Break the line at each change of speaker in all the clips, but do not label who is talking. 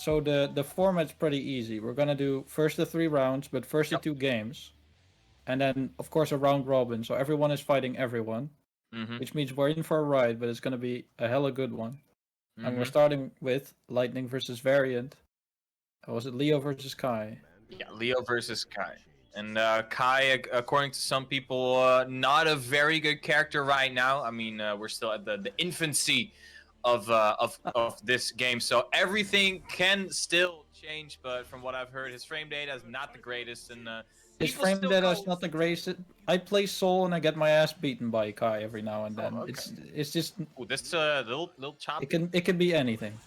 So the format's pretty easy. We're gonna do first the 3 rounds, but first the 2 games, and then of course a round robin. So everyone is fighting everyone, which means we're in for a ride, but it's gonna be a hella good one. And we're starting with Lightning versus Variant. Or was it Leo versus Kai?
Yeah, Leo versus Kai. And Kai, according to some people, not a very good character right now. I mean, we're still at the infancy of this game, so everything can still change. But from what I've heard, his frame data is not the greatest, and
his frame data is not the greatest. I play Soul and I get my ass beaten by Kai every now and then.
Oh, okay.
It's just.
Ooh, this little choppy.
It can be anything.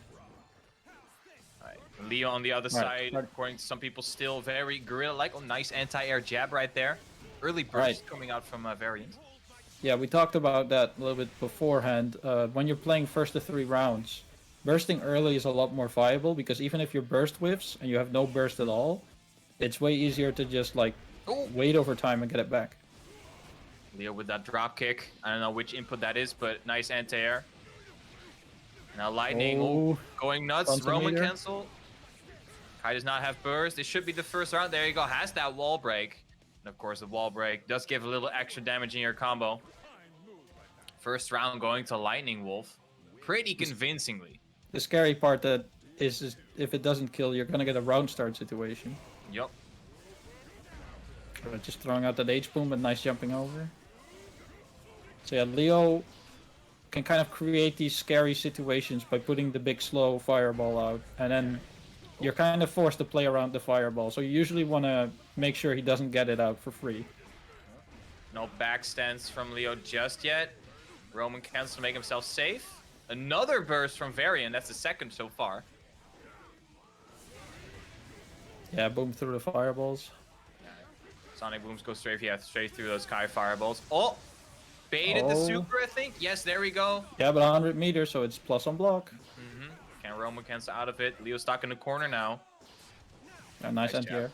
Leo on the other side, according to some people, still very gorilla-like. Oh, nice anti-air jab right there. Early burst coming out from Variant.
Yeah, we talked about that a little bit beforehand. When you're playing first to 3 rounds, bursting early is a lot more viable because even if your burst whiffs and you have no burst at all, it's way easier to just like wait over time and get it back.
Leo with that drop kick. I don't know which input that is, but nice anti-air. Now Lightning going nuts. Roman cancel. Kai does not have burst. It should be the first round. There you go. Has that wall break. And of course, the wall break does give a little extra damage in your combo. First round going to Lightning Wolf. Pretty convincingly.
The scary part that is if it doesn't kill, you're going to get a round start situation.
Yup.
Just throwing out that H-boom, but nice jumping over. So yeah, Leo can kind of create these scary situations by putting the big slow fireball out. And then you're kind of forced to play around the fireball, so you usually want to make sure he doesn't get it out for free.
No backstands from Leo just yet. Roman cancels to make himself safe. Another burst from Varian, that's the second so far.
Yeah, boom through the fireballs.
Sonic booms go straight through those Kai fireballs. Oh! Baited the super, I think. Yes, there we go.
Yeah, but 100 meters, so it's plus on block.
Can Roman cancel out of it. Leo's stuck in the corner now.
Nice anti-air.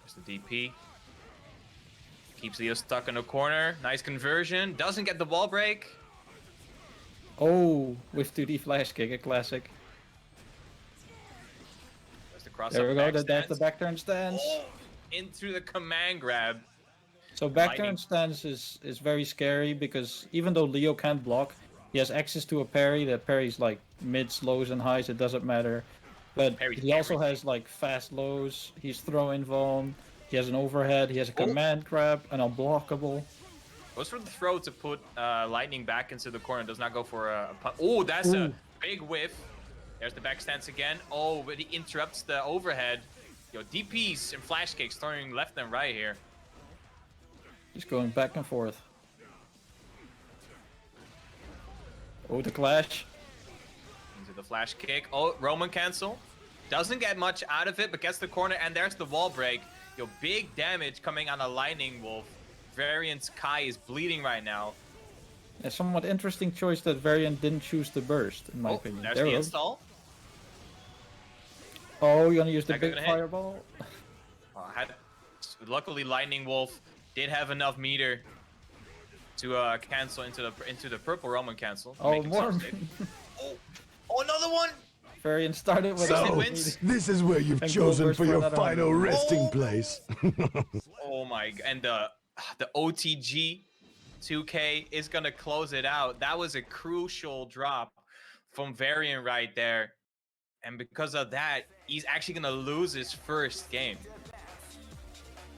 There's the DP. Keeps Leo stuck in the corner. Nice conversion. Doesn't get the wall break.
Oh, with 2D flash kick, a classic.
There's the cross
there we go,
that's
the back turn stance.
Oh, into the command grab.
So back turn stance is very scary because even though Leo can't block, he has access to a parry. That parry's like mids, lows, and highs. It doesn't matter. But he also has like fast lows. He's throw-in vuln. He has an overhead. He has a command grab, an unblockable.
Goes for the throw to put Lightning back into the corner. Does not go for a punt. Oh, that's a big whiff. There's the back stance again. Oh, but he interrupts the overhead. Yo, DPs and flash kicks throwing left and right here.
He's going back and forth. Oh, the clash.
Into the flash kick. Oh, Roman cancel. Doesn't get much out of it, but gets the corner, and there's the wall break. Yo, big damage coming on a Lightning Wolf. Variant's Kai is bleeding right now.
A somewhat interesting choice that Variant didn't choose the burst, in my opinion.
There's the install.
Oh, you're gonna use the big fireball?
Luckily, Lightning Wolf did have enough meter to cancel into the purple Roman cancel.
Oh, more.
Oh, another one.
Variant started with.
So, this is where you've chosen for your final resting place.
Oh my! And the OTG 2K is gonna close it out. That was a crucial drop from Variant right there, and because of that, he's actually gonna lose his first game.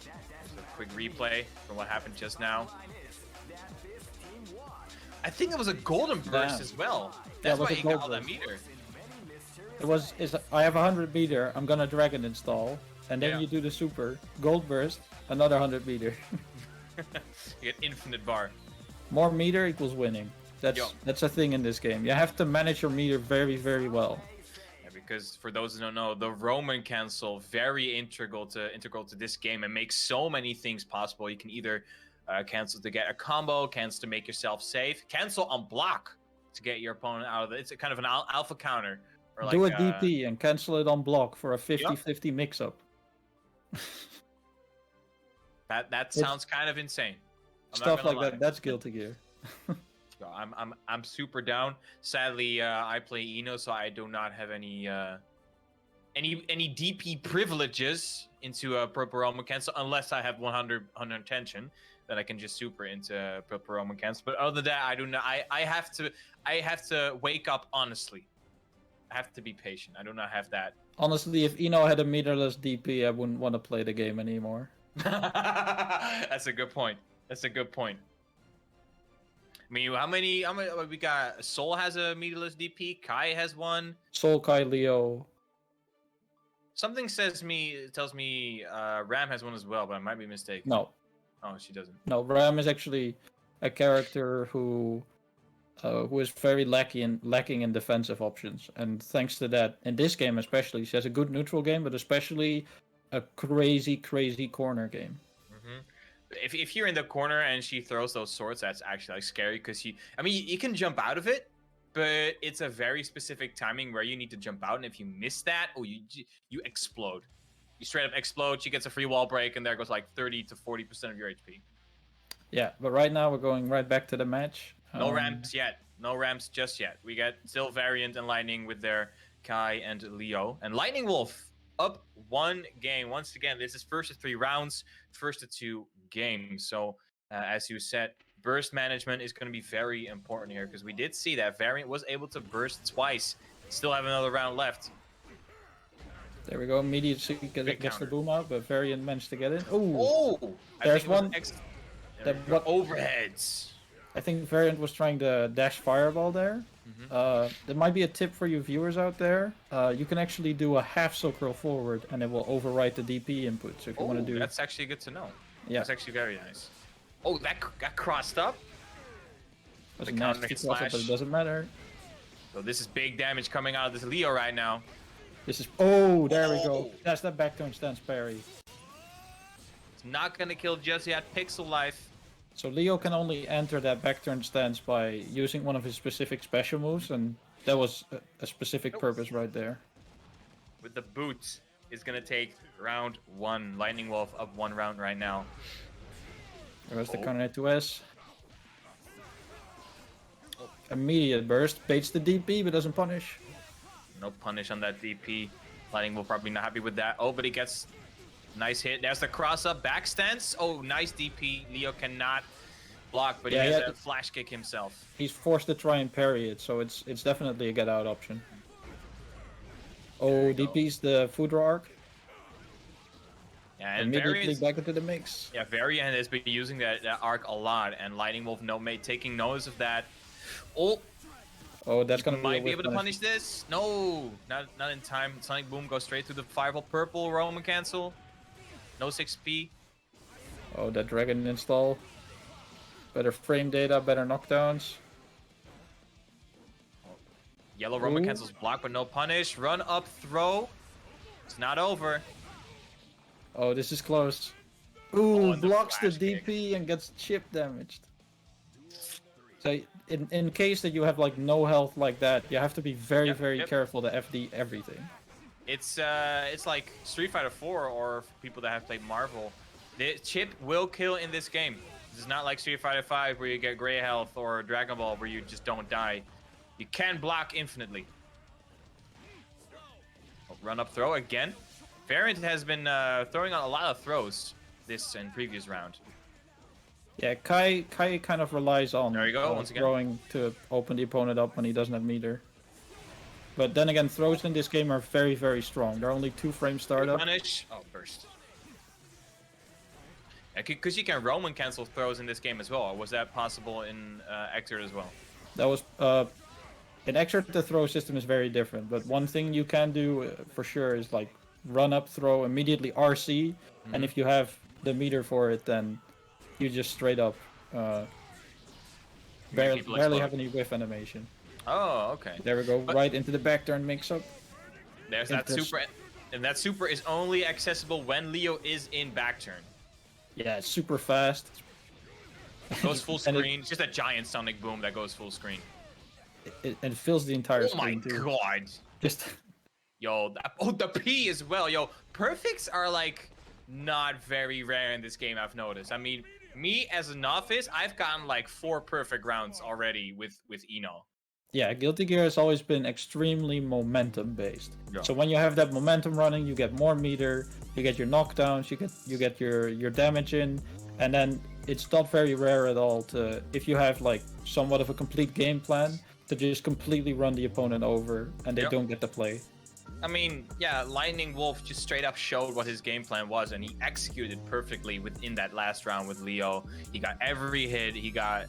There's a quick replay from what happened just now. I think it was a golden burst as well. That's why he got all that meter.
I have 100 meter. I'm gonna dragon install, and then you do the super gold burst, another 100 meter.
You get infinite bar.
More meter equals winning. That's a thing in this game. You have to manage your meter very, very well.
Yeah, because for those who don't know, the Roman cancel very integral to this game and makes so many things possible. You can either cancel to get a combo, cancel to make yourself safe, cancel on block to get your opponent out of it. It's a kind of an alpha counter. Or like,
do a DP and cancel it on block for a 50-50 mix-up.
That sounds kind of insane.
Stuff like that. That's Guilty Gear.
I'm super down. Sadly, I play Eno, so I do not have any any DP privileges into a purple Roman cancel unless I have 100 tension. That I can just super into purple Roman cancel. But other than that, I do not. I have to wake up honestly. I have to be patient. I do not have that.
Honestly, if Eno had a meterless DP, I wouldn't want to play the game anymore.
That's a good point. That's a good point. I mean, how many we got? Soul has a meterless DP. Kai has one.
Soul, Kai, Leo.
Something tells me Ram has one as well, but I might be mistaken.
No.
Oh, she doesn't.
No, Ram is actually a character who is very lacking in defensive options, and thanks to that, in this game especially, she has a good neutral game, but especially a crazy corner game.
Mm-hmm. If you're in the corner and she throws those swords, that's actually like scary because you can jump out of it, but it's a very specific timing where you need to jump out, and if you miss that, you explode. You straight up explode. She gets a free wall break, and there goes like 30 to 40% of your HP.
Yeah, but right now we're going right back to the match.
No ramps yet. No ramps just yet. We got still Variant and Lightning with their Kai and Leo. And Lightning Wolf up 1 game. Once again, this is first of 3 rounds, first of 2 games. So, as you said, burst management is going to be very important here because we did see that Variant was able to burst twice. Still have another round left.
There we go. Immediately gets the boom out, but Variant managed to get it. Ooh.
Oh!
There's one.
Overheads.
I think Variant was trying to dash fireball there.
Mm-hmm.
There might be a tip for you viewers out there. You can actually do a half silk roll forward, and it will overwrite the DP input. So if you want to do,
that's actually good to know.
Yeah,
that's actually very nice. Oh, that got crossed up.
That's a nasty cross up, but it doesn't matter.
So this is big damage coming out of this Leo right now.
This is there we go. That's that back turn stance parry.
It's not gonna kill just yet. Pixel life.
So Leo can only enter that back turn stance by using one of his specific special moves, and that was a specific purpose right there.
With the boot, is gonna take round 1. Lightning Wolf up 1 round right now.
There's the counter to S. Immediate burst, baits the DP but doesn't punish.
No punish on that DP. Lightning Wolf probably not happy with that. Oh, but he gets nice hit. There's the cross up back stance. Oh, nice DP. Leo cannot block, but he has a flash kick himself.
He's forced to try and parry it, so it's definitely a get out option. Oh, DP's the food draw arc.
Yeah, and
immediately back into the mix.
Yeah, Variant has been using that arc a lot, and Lightning Wolf taking notice of that.
Oh, that's gonna
might be able to punish this. No, not in time. Sonic Boom goes straight to the Fireball Purple Roman cancel. No 6p.
Oh, that dragon install. Better frame data, better knockdowns.
Yellow Roman cancels block, but no punish. Run up throw. It's not over.
Oh, this is close. Ooh, blocks the DP and gets chip damaged. So in case that you have like no health like that, you have to be very careful to FD everything.
It's like Street Fighter 4 or for people that have played Marvel. The chip will kill in this game. This is not like Street Fighter 5 where you get gray health or Dragon Ball where you just don't die. You can block infinitely. Oh, run up throw again. Variant has been throwing on a lot of throws this and previous round.
Yeah, Kai kind of relies on
there you go, once again.
Throwing to open the opponent up when he doesn't have meter. But then again, throws in this game are very strong. They're only 2 frame startup.
Punish. Oh, burst. Because you can Roman cancel throws in this game as well. Or was that possible in Exert as well?
That was in Exert the throw system is very different. But one thing you can do for sure is like run up throw immediately RC, and if you have the meter for it, then you just straight up barely have any whiff animation.
Oh, okay.
There we go, right into the back turn mix up.
There's that super, and that super is only accessible when Leo is in back turn.
Yeah, it's super fast.
It goes full screen. It's just a giant Sonic Boom that goes full screen.
It fills the entire screen too.
Oh my god.
Just
yo, the P as well. Yo, perfects are like not very rare in this game, I've noticed. I mean, me as a novice, I've gotten like 4 perfect rounds already with Eno.
Yeah, Guilty Gear has always been extremely momentum based.
Yeah.
So when you have that momentum running, you get more meter, you get your knockdowns, you get your damage in, and then it's not very rare at all to, if you have like somewhat of a complete game plan, to just completely run the opponent over and they don't get to play.
I mean, yeah, Lightning Wolf just straight up showed what his game plan was, and he executed perfectly within that last round with Leo. He got every hit. He got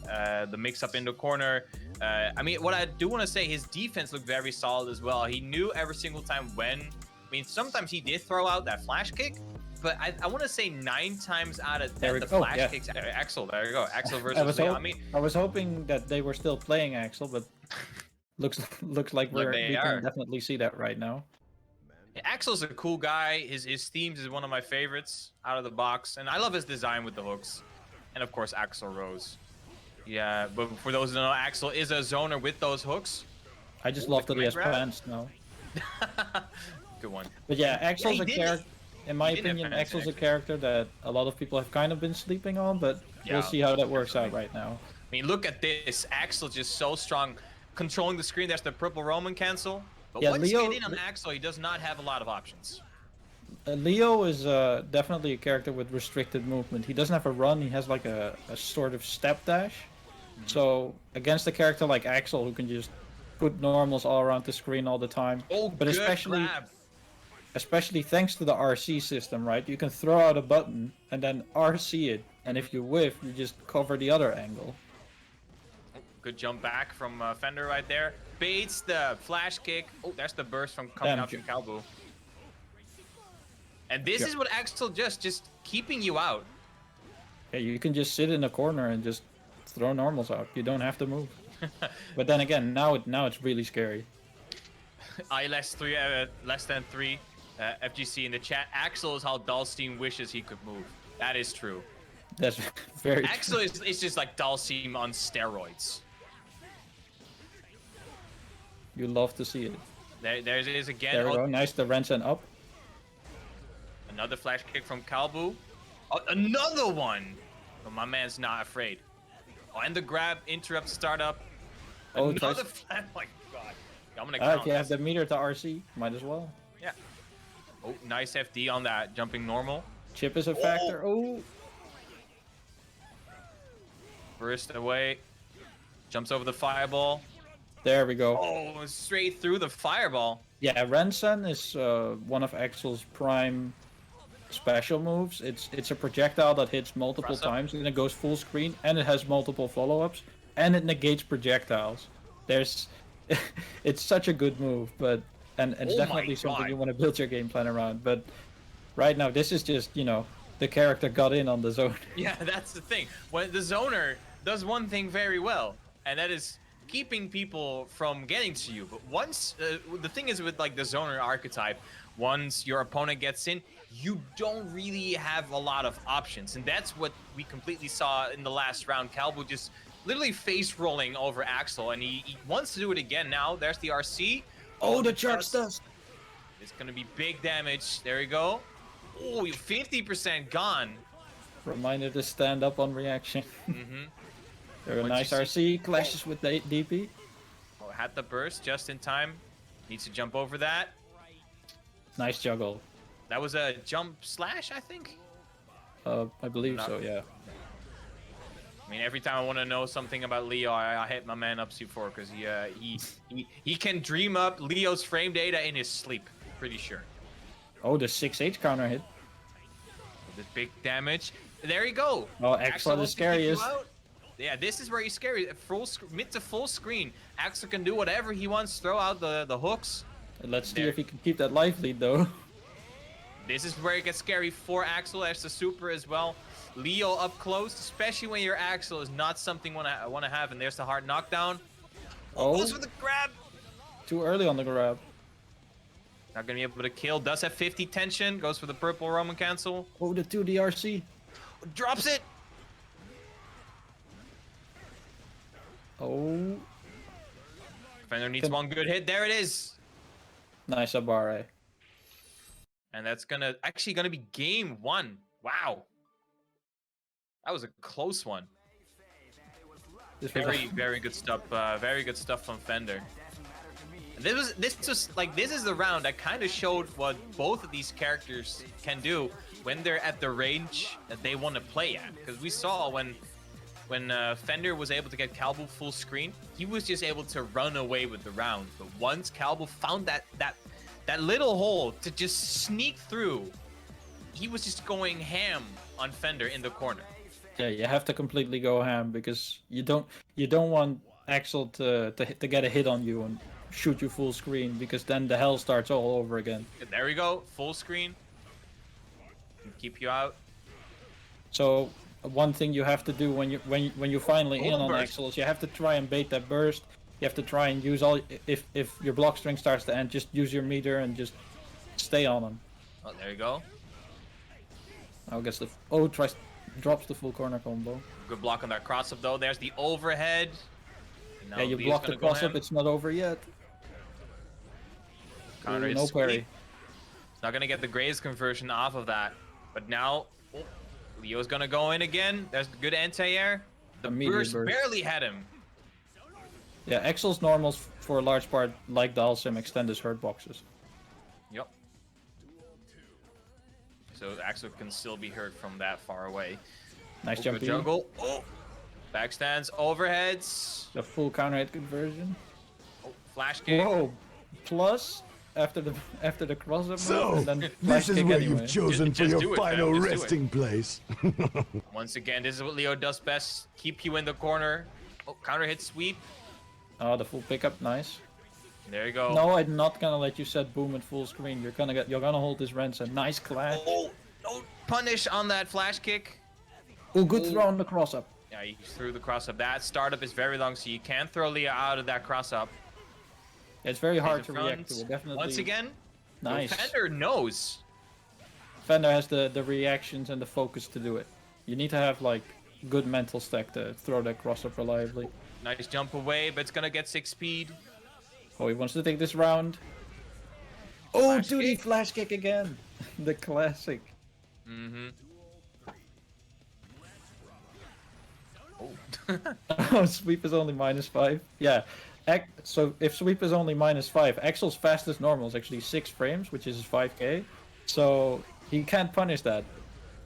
the mix-up in the corner. I mean, what I do want to say, his defense looked very solid as well. He knew every single time when. I mean, sometimes he did throw out that flash kick, but I want to say 9 times out of 10, the flash kicks. Axel, there you go. Axel versus Leo.
I was hoping that they were still playing Axel, but looks like we can definitely see that right now.
Axel's a cool guy. His themes is one of my favorites out of the box, and I love his design with the hooks. And of course, Axel Rose. Yeah, but for those who don't know, Axel is a zoner with those hooks.
I just love that he has pants now.
Good one.
But yeah, Axel's a character. In my opinion, Axel's a character that a lot of people have kind of been sleeping on, but we'll see how that works out right now.
I mean, look at this. Axel just so strong, controlling the screen. There's the purple Roman cancel. But
yeah,
once you get in on Axel, he does not have a lot of options.
Leo is definitely a character with restricted movement. He doesn't have a run, he has like a sort of step dash. So against a character like Axel, who can just put normals all around the screen all the time. But especially thanks to the RC system, right? You can throw out a button and then RC it. And if you whiff, you just cover the other angle.
Good jump back from Fender right there. Baits the flash kick. Oh, there's the burst from coming out from Kalbu. And this is what Axel just keeping you out.
Yeah, you can just sit in a corner and just throw normals out. You don't have to move. But then again, now it's really scary.
less than 3 FGC in the chat. Axel is how Dalsteam wishes he could move. That is true.
That's very
Axel is just like Dalsteam on steroids.
You love to see it.
There it is again.
There we go. Nice, the Rensen up.
Another flash kick from Kalbu. Oh, another one. But my man's not afraid. Oh, and the grab, interrupt, startup.
Oh,
another flash. Oh my god. I'm gonna count.
If you have the meter to RC, might as well.
Yeah. Oh, nice FD on that jumping normal.
Chip is a factor. Oh.
Burst away. Jumps over the fireball.
There we go.
Oh, straight through the fireball.
Yeah, Rensen is one of Axel's prime special moves. It's a projectile that hits multiple times and it goes full screen, and it has multiple follow-ups, and it negates projectiles. It's such a good move, but and it's definitely something you want to build your game plan around. But right now, this is just, you know, the character got in on the zone.
Yeah, that's the thing. When the zoner does one thing very well, and that is keeping people from getting to you. But once the thing is with like the zoner archetype, once your opponent gets in, you don't really have a lot of options, and that's what we completely saw in the last round. Kalbu just literally face rolling over Axel, and he wants to do it again. Now there's the RC.
Oh, the charge dust.
It's gonna be big damage. There we go. Oh, 50% gone.
Reminder to stand up on reaction. There a nice RC, clashes with the DP.
Oh, had the burst just in time. Needs to jump over that.
Nice juggle.
That was a jump slash, I think?
I believe so, yeah.
I mean, every time I want to know something about Leo, I hit my man up C4 because he can dream up Leo's frame data in his sleep, pretty sure.
Oh, the 6H counter hit.
This big damage. There you go.
Oh, Axel is scariest.
Yeah, this is where he's scary. Mid to full screen. Axel can do whatever he wants. Throw out the hooks.
Let's see if he can keep that life lead, though.
This is where it gets scary for Axel. There's the super as well. Leo up close, especially when your Axel is not something I want to have. And there's the hard knockdown. Oh, goes for the grab.
Too early on the grab.
Not gonna be able to kill. Does have 50 tension. Goes for the purple Roman cancel.
Oh, the 2 DRC.
Drops it.
Oh.
Defender needs one good hit. There it is.
Nice Abare.
And that's actually gonna be game 1. Wow. That was a close one. Very good stuff. Very good stuff from Fender. This is the round that kind of showed what both of these characters can do when they're at the range that they want to play at. Because we saw when Fender was able to get Calbu full screen, he was just able to run away with the round. But once Calbu found that little hole to just sneak through, he was just going ham on Fender in the corner.
Yeah, you have to completely go ham because you don't want Axel to get a hit on you and shoot you full screen, because then the hell starts all over again.
And there we go, full screen. Keep you out.
So one thing you have to do when you finally in on Axel is you have to try and bait that burst. You have to try and use all, if your block string starts to end, just use your meter and just stay on him.
Oh, there you go.
Now gets the drops the full corner combo.
Good block on that cross up though. There's the overhead.
Yeah, you blocked the cross up. It's not over yet.
Counter
no parry.
It's not gonna get the Graves conversion off of that. But now Leo's gonna go in again. There's good anti-air. The burst barely had him.
Yeah, Axel's normals for a large part, like Dalsim, extend his hurt boxes.
Yep. So Axel can still be hurt from that far away.
Nice jump.
Jungle. Oh, backstands, overheads.
The full counter hit conversion.
Oh, flash kick.
Whoa! Plus after the cross up.
So
and then
this is where
anyway.
you've chosen for your final resting place.
Once again, this is what Leo does best: keep you in the corner. Oh, counter hit sweep.
Oh, the full pickup, nice.
There you go.
No, I'm not gonna let you set boom at full screen. You're gonna hold this Rensen. Nice clash.
Oh, no punish on that flash kick.
Oh, good throw on the cross up.
Yeah, he threw the cross up. That startup is very long, so you can't throw Leo out of that cross up.
It's very hard to react to it. Definitely.
Once again,
nice.
Fender knows.
Fender has the reactions and the focus to do it. You need to have like good mental stack to throw that cross up reliably.
Nice jump away, but it's gonna get 6 speed.
Oh, he wants to take this round. Oh, duty flash kick again. The classic.
Mm-hmm.
Oh, sweep is only -5. Yeah. So if sweep is only -5, Axel's fastest normal is actually 6 frames, which is 5k. So he can't punish that.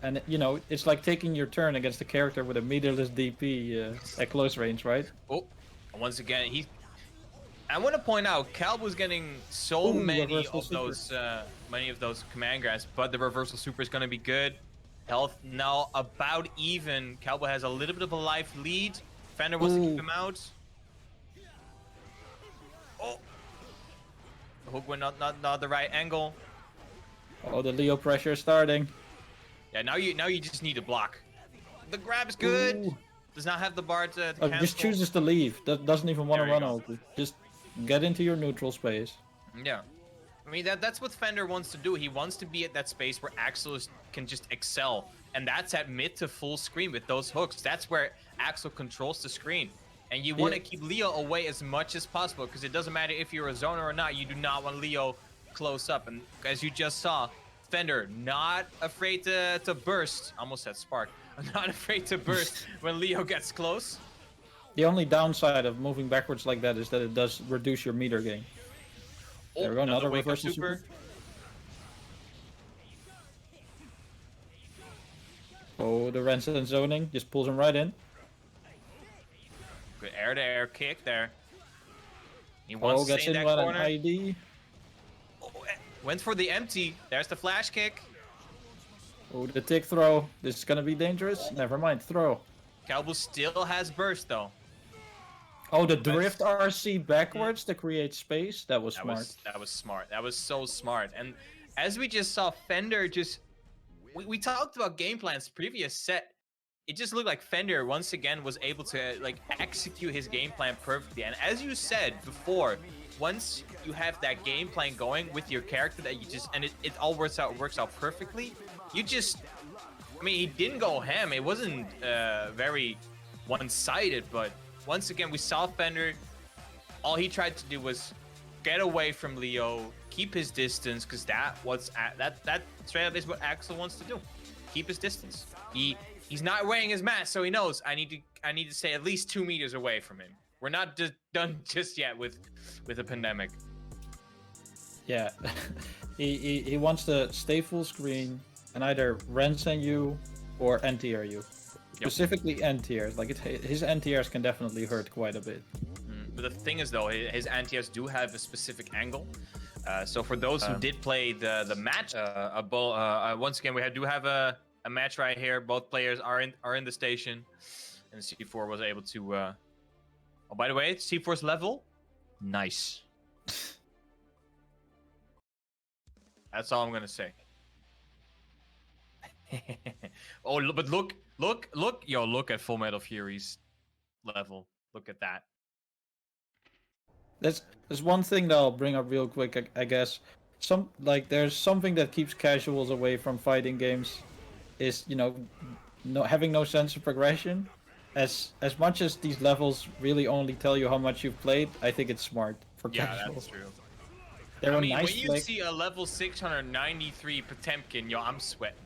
And you know, it's like taking your turn against a character with a meterless DP at close range, right?
Oh, once again, I want to point out, Cal was getting so many of those command grabs, but the reversal super is going to be good. Health now about even. Calbo has a little bit of a life lead. Fender wants to keep him out. Oh, the hook went not the right angle.
Oh, the Leo pressure is starting.
Yeah, now you just need to block. The grab is good. Ooh. Does not have the bar to cancel.
Just chooses to leave. Doesn't even want to run over. Just get into your neutral space.
Yeah. I mean, that's what Fender wants to do. He wants to be at that space where Axel can just excel. And that's at mid to full screen with those hooks. That's where Axel controls the screen. And you want to keep Leo away as much as possible, because it doesn't matter if you're a zoner or not. You do not want Leo close up. And as you just saw, Fender not afraid to burst. Almost said spark. Not afraid to burst when Leo gets close.
The only downside of moving backwards like that is that it does reduce your meter gain. There we go, another reversal super. Oh, the Rensen zoning just pulls him right in.
Good air-to-air kick there. He wants to
gets
stay in
in
that
with
corner.
An ID.
Oh, went for the empty. There's the flash kick.
Oh, the tick throw. This is gonna be dangerous. Never mind, throw.
Calbu still has burst though.
Oh, the drift RC backwards to create space. That was smart.
That was smart. That was so smart. And as we just saw, Fender just... We talked about game plans previous set. It just looked like Fender once again was able to like execute his game plan perfectly. And as you said before, once you have that game plan going with your character that you just... And it all works out perfectly. You just... I mean, he didn't go ham. It wasn't very one-sided, but... Once again, we saw Fender. All he tried to do was get away from Leo, keep his distance, because that straight up is what Axel wants to do. Keep his distance. He He's not wearing his mask, so he knows I need to stay at least 2 meters away from him. We're not just done just yet with the pandemic.
Yeah, he wants to stay full screen and either Rensen you or NTR you. Specifically NTRs, like his NTRs can definitely hurt quite a bit.
But the thing is though, his NTRs do have a specific angle. So for those who did play the match, once again we do have a match right here. Both players are in the station, and C4 was able to. Oh, by the way, C4's level, nice. That's all I'm gonna say. Oh, but look, yo, look at Full Metal Fury's level. Look at that.
There's one thing that I'll bring up real quick, I guess. There's something that keeps casuals away from fighting games, is having no sense of progression. As much as these levels really only tell you how much you've played, I think it's smart for casuals.
Yeah, that's true.
They're
when you see a level 693 Potemkin, yo, I'm sweating.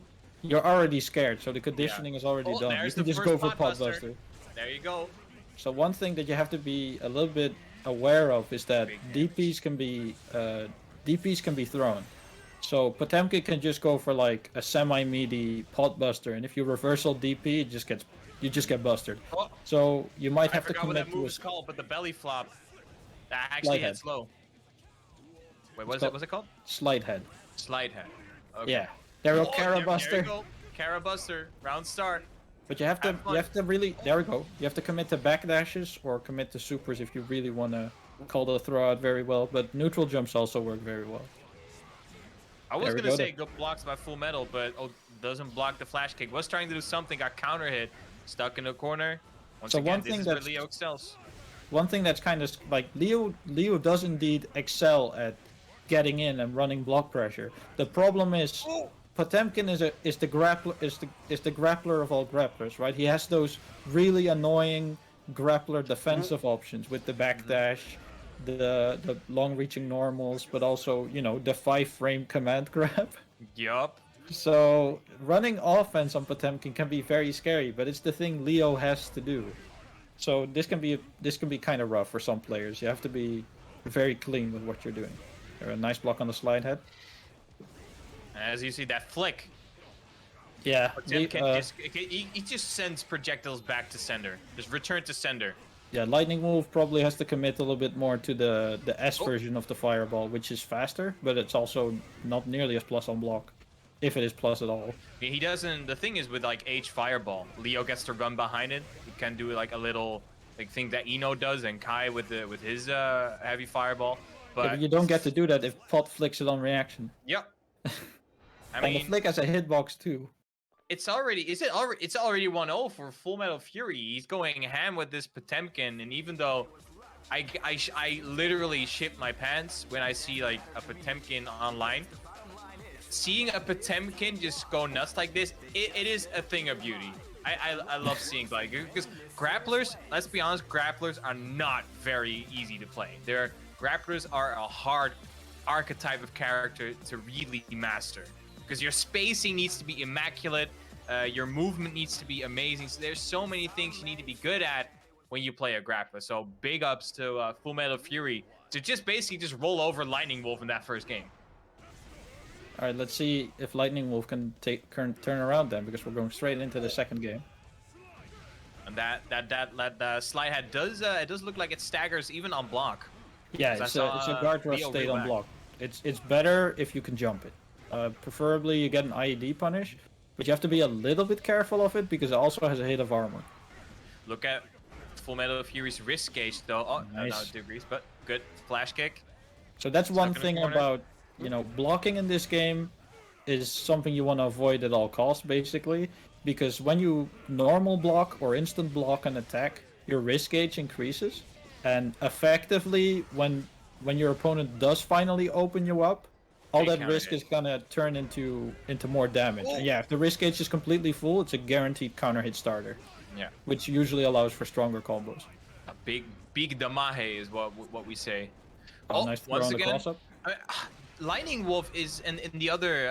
You're already scared, so the conditioning is already done. You can just go for Potbuster.
There you go.
So one thing that you have to be a little bit aware of is that DPs can be thrown. So Potemkin can just go for like a semi-meaty Potbuster, and if you reversal DP, you just get busted.
Oh,
so you might have to
commit
commit
to
to
a called, but the belly flop that actually hits low. Wait, what's it called?
Slide head.
Slide head. Okay.
Yeah. There we go, Carabuster.
There you go. Carabuster. Round start.
But you have to really, there we go. You have to commit to backdashes or commit to supers if you really want to call the throw out very well. But neutral jumps also work very well.
I was gonna say good blocks by Full Metal, but doesn't block the flash kick. Was trying to do something, got counter hit, stuck in the corner. Once again, this is where Leo excels.
One thing that's kind of like Leo does indeed excel at getting in and running block pressure. The problem is Potemkin is the grappler of all grapplers, right? He has those really annoying grappler defensive options with the backdash, the long-reaching normals, but also the 5-frame command grab.
Yup.
So running offense on Potemkin can be very scary, but it's the thing Leo has to do. So this can be kind of rough for some players. You have to be very clean with what you're doing. A nice block on the slide head.
As you see that flick.
Yeah.
He just sends projectiles back to sender. Just return to sender.
Yeah, Lightning Wolf probably has to commit a little bit more to the S version of the fireball, which is faster, but it's also not nearly as plus on block. If it is plus at all.
He doesn't. The thing is with like H fireball, Leo gets to run behind it. He can do like a little thing that Eno does, and Kai with his heavy fireball. But
you don't get to do that if Pot flicks it on reaction.
Yep.
I mean, the flick has a hitbox too.
It's already 1-0 for Full Metal Fury. He's going ham with this Potemkin, and even though I literally shit my pants when I see like a Potemkin online, seeing a Potemkin just go nuts like this, it is a thing of beauty. I love seeing like, because grapplers, let's be honest, grapplers are not very easy to play. Grapplers are a hard archetype of character to really master, because your spacing needs to be immaculate, your movement needs to be amazing. So there's so many things you need to be good at when you play a grappler. So big ups to Full Metal Fury to basically roll over Lightning Wolf in that first game.
All right, let's see if Lightning Wolf can turn around then, because we're going straight into the second game.
And that slide head does look like it staggers even on block.
Yeah, it's a guard rush state on block. It's better if you can jump it. Preferably you get an IED punish, but you have to be a little bit careful of it because it also has a hit of armor.
Look at Full Metal Fury's wrist gauge though. Oh, nice. No degrees, but good flash kick.
So that's one thing about blocking in this game is something you want to avoid at all costs, basically, because when you normal block or instant block an attack, your wrist gauge increases. And effectively, when your opponent does finally open you up, all that risk is gonna turn into more damage. And yeah, if the risk gauge is completely full, it's a guaranteed counter hit starter.
Yeah.
Which usually allows for stronger combos.
A big damahe is what we say.
Nice throw on the cross up.
Lightning Wolf is in the other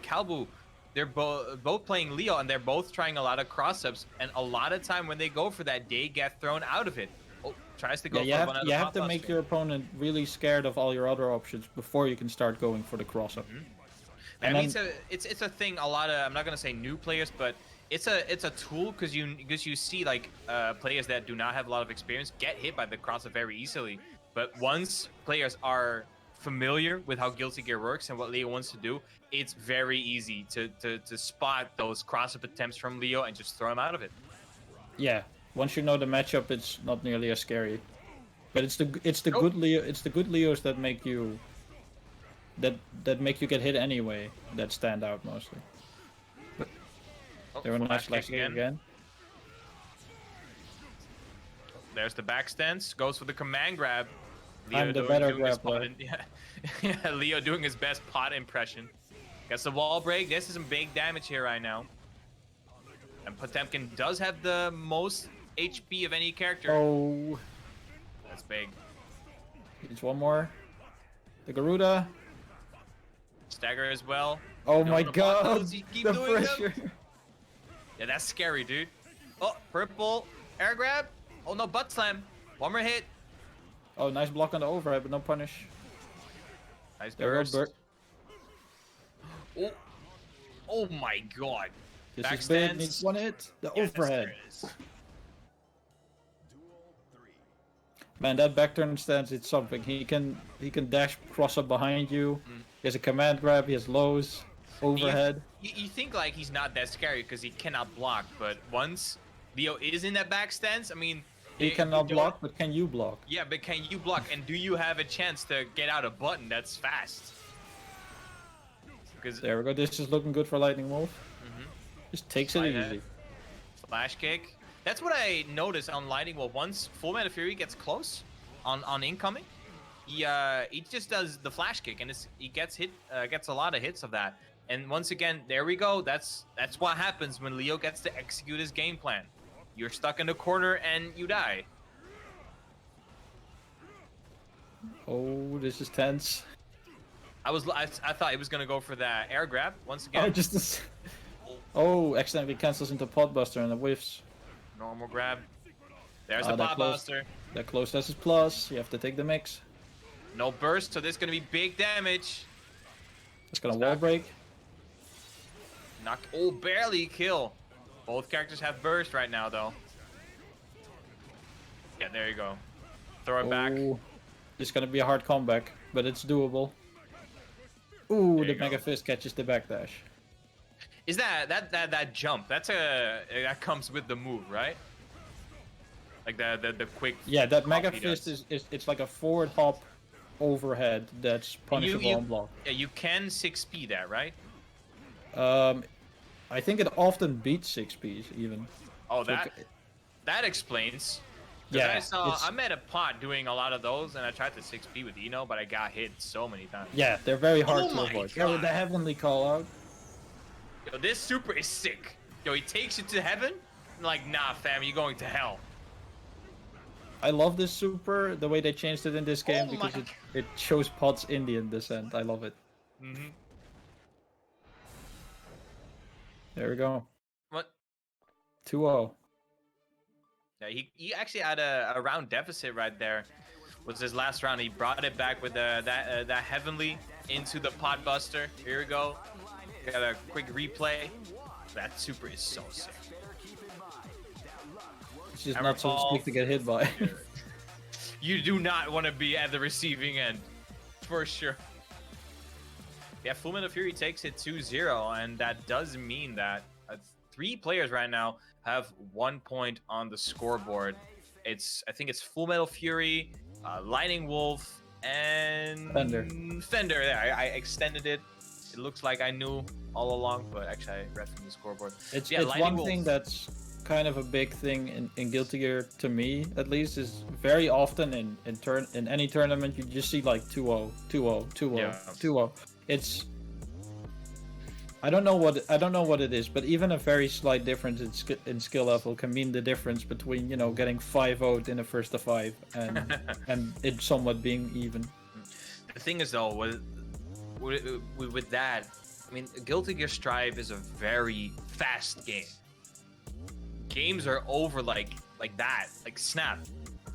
Kalbu they're both playing Leo, and they're both trying a lot of cross-ups, and a lot of time when they go for that, they get thrown out of it. Oh, tries to go for one of the
you have to make your opponent really scared of all your other options before you can start going for the cross-up.
I mean, it's a thing. A lot of, I'm not gonna say new players, but it's a tool because you see like players that do not have a lot of experience get hit by the cross-up very easily. But once players are familiar with how Guilty Gear works and what Leo wants to do, it's very easy to spot those cross-up attempts from Leo and just throw him out of it.
Yeah, once you know the matchup, it's not nearly as scary. But it's the good Leos that make you get hit anyway that stand out mostly. They're a nice flash again.
There's the back stance. Goes for the command grab. Leo
I'm the better grappler.
Yeah, Leo doing his best pot impression. Gets the wall break. This is some big damage here right now. And Potemkin does have the most HP of any character.
Oh.
That's big.
Needs one more. The Garuda.
Stagger as well.
Oh my god.
The pressure. Yeah, that's scary, dude. Oh, purple. Air grab. Oh no, butt slam. One more hit.
Oh, nice block on the overhead, but no punish.
Nice burst. Oh. Oh my god.
This is big. Needs one hit. The overhead. Man, that back turn stance, it's something. He can dash cross up behind you. He has a command grab. He has lows, overhead.
You think like he's not that scary because he cannot block, but once Leo is in that back stance, I mean.
He cannot block, but can you block?
Yeah, but can you block? And do you have a chance to get out a button that's fast?
There we go. This is looking good for Lightning Wolf. Just takes it easy.
Flash kick. That's what I noticed on Lightning Wolf. Once Full Metal Fury gets close on incoming, he just does the flash kick, and he gets a lot of hits of that. And once again, there we go. That's what happens when Leo gets to execute his game plan. You're stuck in the corner and you die.
Oh, this is tense.
I thought he was gonna go for that air grab once again.
Oh, just this. Oh, accidentally cancels into Podbuster and the whiffs.
Normal grab. There's the Podbuster.
That close as his plus. You have to take the mix.
No burst, so this is gonna be big damage.
It's gonna wall break.
Knock. Oh, barely kill. Both characters have burst right now, though. Yeah, there you go. Throw it back.
It's gonna be a hard comeback, but it's doable. Ooh, the Mega Fist catches the backdash.
Is that jump? That comes with the move, right? Like the quick.
Yeah, that Mega Fist is it's like a forward hop overhead that's punishable on block.
Yeah, you can 6P that, right?
I think it often beats 6Ps even.
Oh, that explains. Yeah, I'm at a pot doing a lot of those, and I tried to 6P with Eno, but I got hit so many times.
Yeah, they're very hard to avoid. The heavenly call out.
Yo, this super is sick. Yo, he takes you to heaven. I'm like, nah, fam, you're going to hell.
I love this super, the way they changed it in this game, because it shows Pod's Indian descent. I love it. There we go.
What?
2-0.
Yeah, he actually had a round deficit right there. Was his last round. He brought it back with that heavenly into the Podbuster. Here we go. Got a quick replay. That super is so sick.
It's just not so sick to get hit by.
You do not want to be at the receiving end, for sure. Yeah, Full Metal Fury takes it 2-0, and that does mean that 3 players right now have 1 point on the scoreboard. I think it's Full Metal Fury, Lightning Wolf, and Fender. There, I extended it. It looks like I knew all along, but actually I read from the scoreboard.
It's one thing that's kind of a big thing in Guilty Gear, to me at least, is very often in any tournament you just see like 2-0, 2-0, 2-0, 2-0. It's I don't know what it is, but even a very slight difference in skill level can mean the difference between, you know, getting 5-0'd in a first to 5 and it somewhat being even.
The thing is though, with that, I mean, Guilty Gear Strive is a very fast game. Games are over like that, like snap.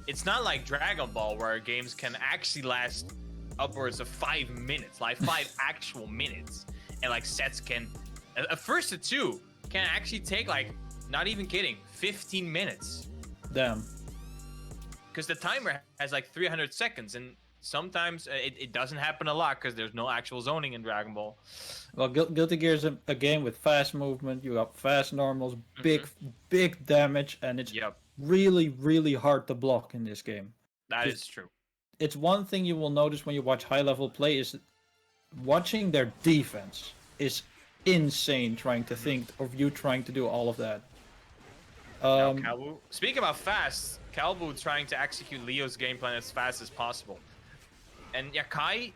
It's not like Dragon Ball where games can actually last upwards of 5 minutes, like 5 actual minutes, and like sets can, a first to 2 can actually take like, not even kidding, 15 minutes.
Damn.
Because the timer has like 300 seconds, and sometimes it doesn't happen a lot because there's no actual zoning in Dragon Ball.
Well, Guilty Gear is a game with fast movement. You got fast normals, big damage, and it's really, really hard to block in this game.
That is true.
It's one thing you will notice when you watch high-level play is watching their defense is insane. Trying to think of you trying to do all of that.
Speaking about fast, Calbu trying to execute Leo's game plan as fast as possible. And yeah, Kai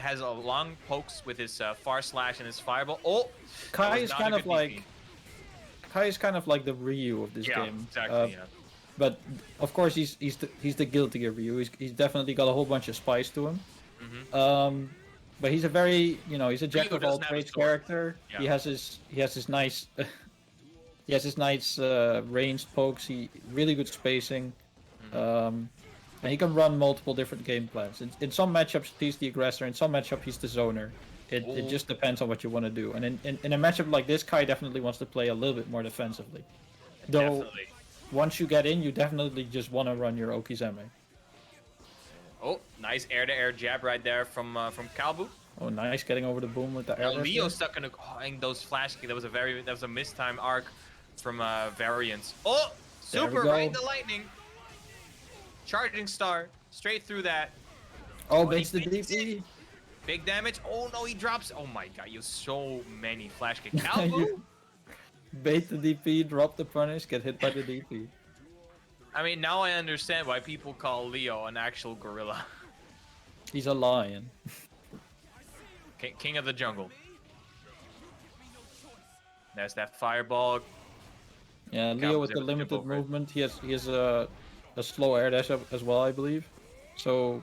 has a long pokes with his far slash and his fireball. Oh,
Kai is kind of like the Ryu of this game.
Exactly.
But of course he's the Guilty Gear Ryu. He's definitely got a whole bunch of spice to him. But he's a very he's a jack of all trades character. Yeah. He has his nice ranged pokes. He really good spacing. And he can run multiple different game plans. In some matchups, he's the aggressor. In some matchups, he's the zoner. It just depends on what you want to do. And in a matchup like this, Kai definitely wants to play a little bit more defensively. Though, once you get in, you definitely just want to run your Okizeme.
Oh, nice air-to-air jab right there from Calbu.
Oh, nice getting over the boom with the air.
Leo stuck in those flash kicks. That was a mistime arc from Variance. Oh, super right in the lightning. Charging star, straight through that.
Oh, baits the DP.
Big damage. Oh no, he drops. Oh my god, you have so many flash kicks. Calbu.
Bait the DP, drop the punish, get hit by the DP.
I mean, now I understand why people call Leo an actual gorilla.
He's a lion.
King of the jungle. There's that fireball.
Yeah, Leo with the limited movement. He has a slow air dash as well, I believe. So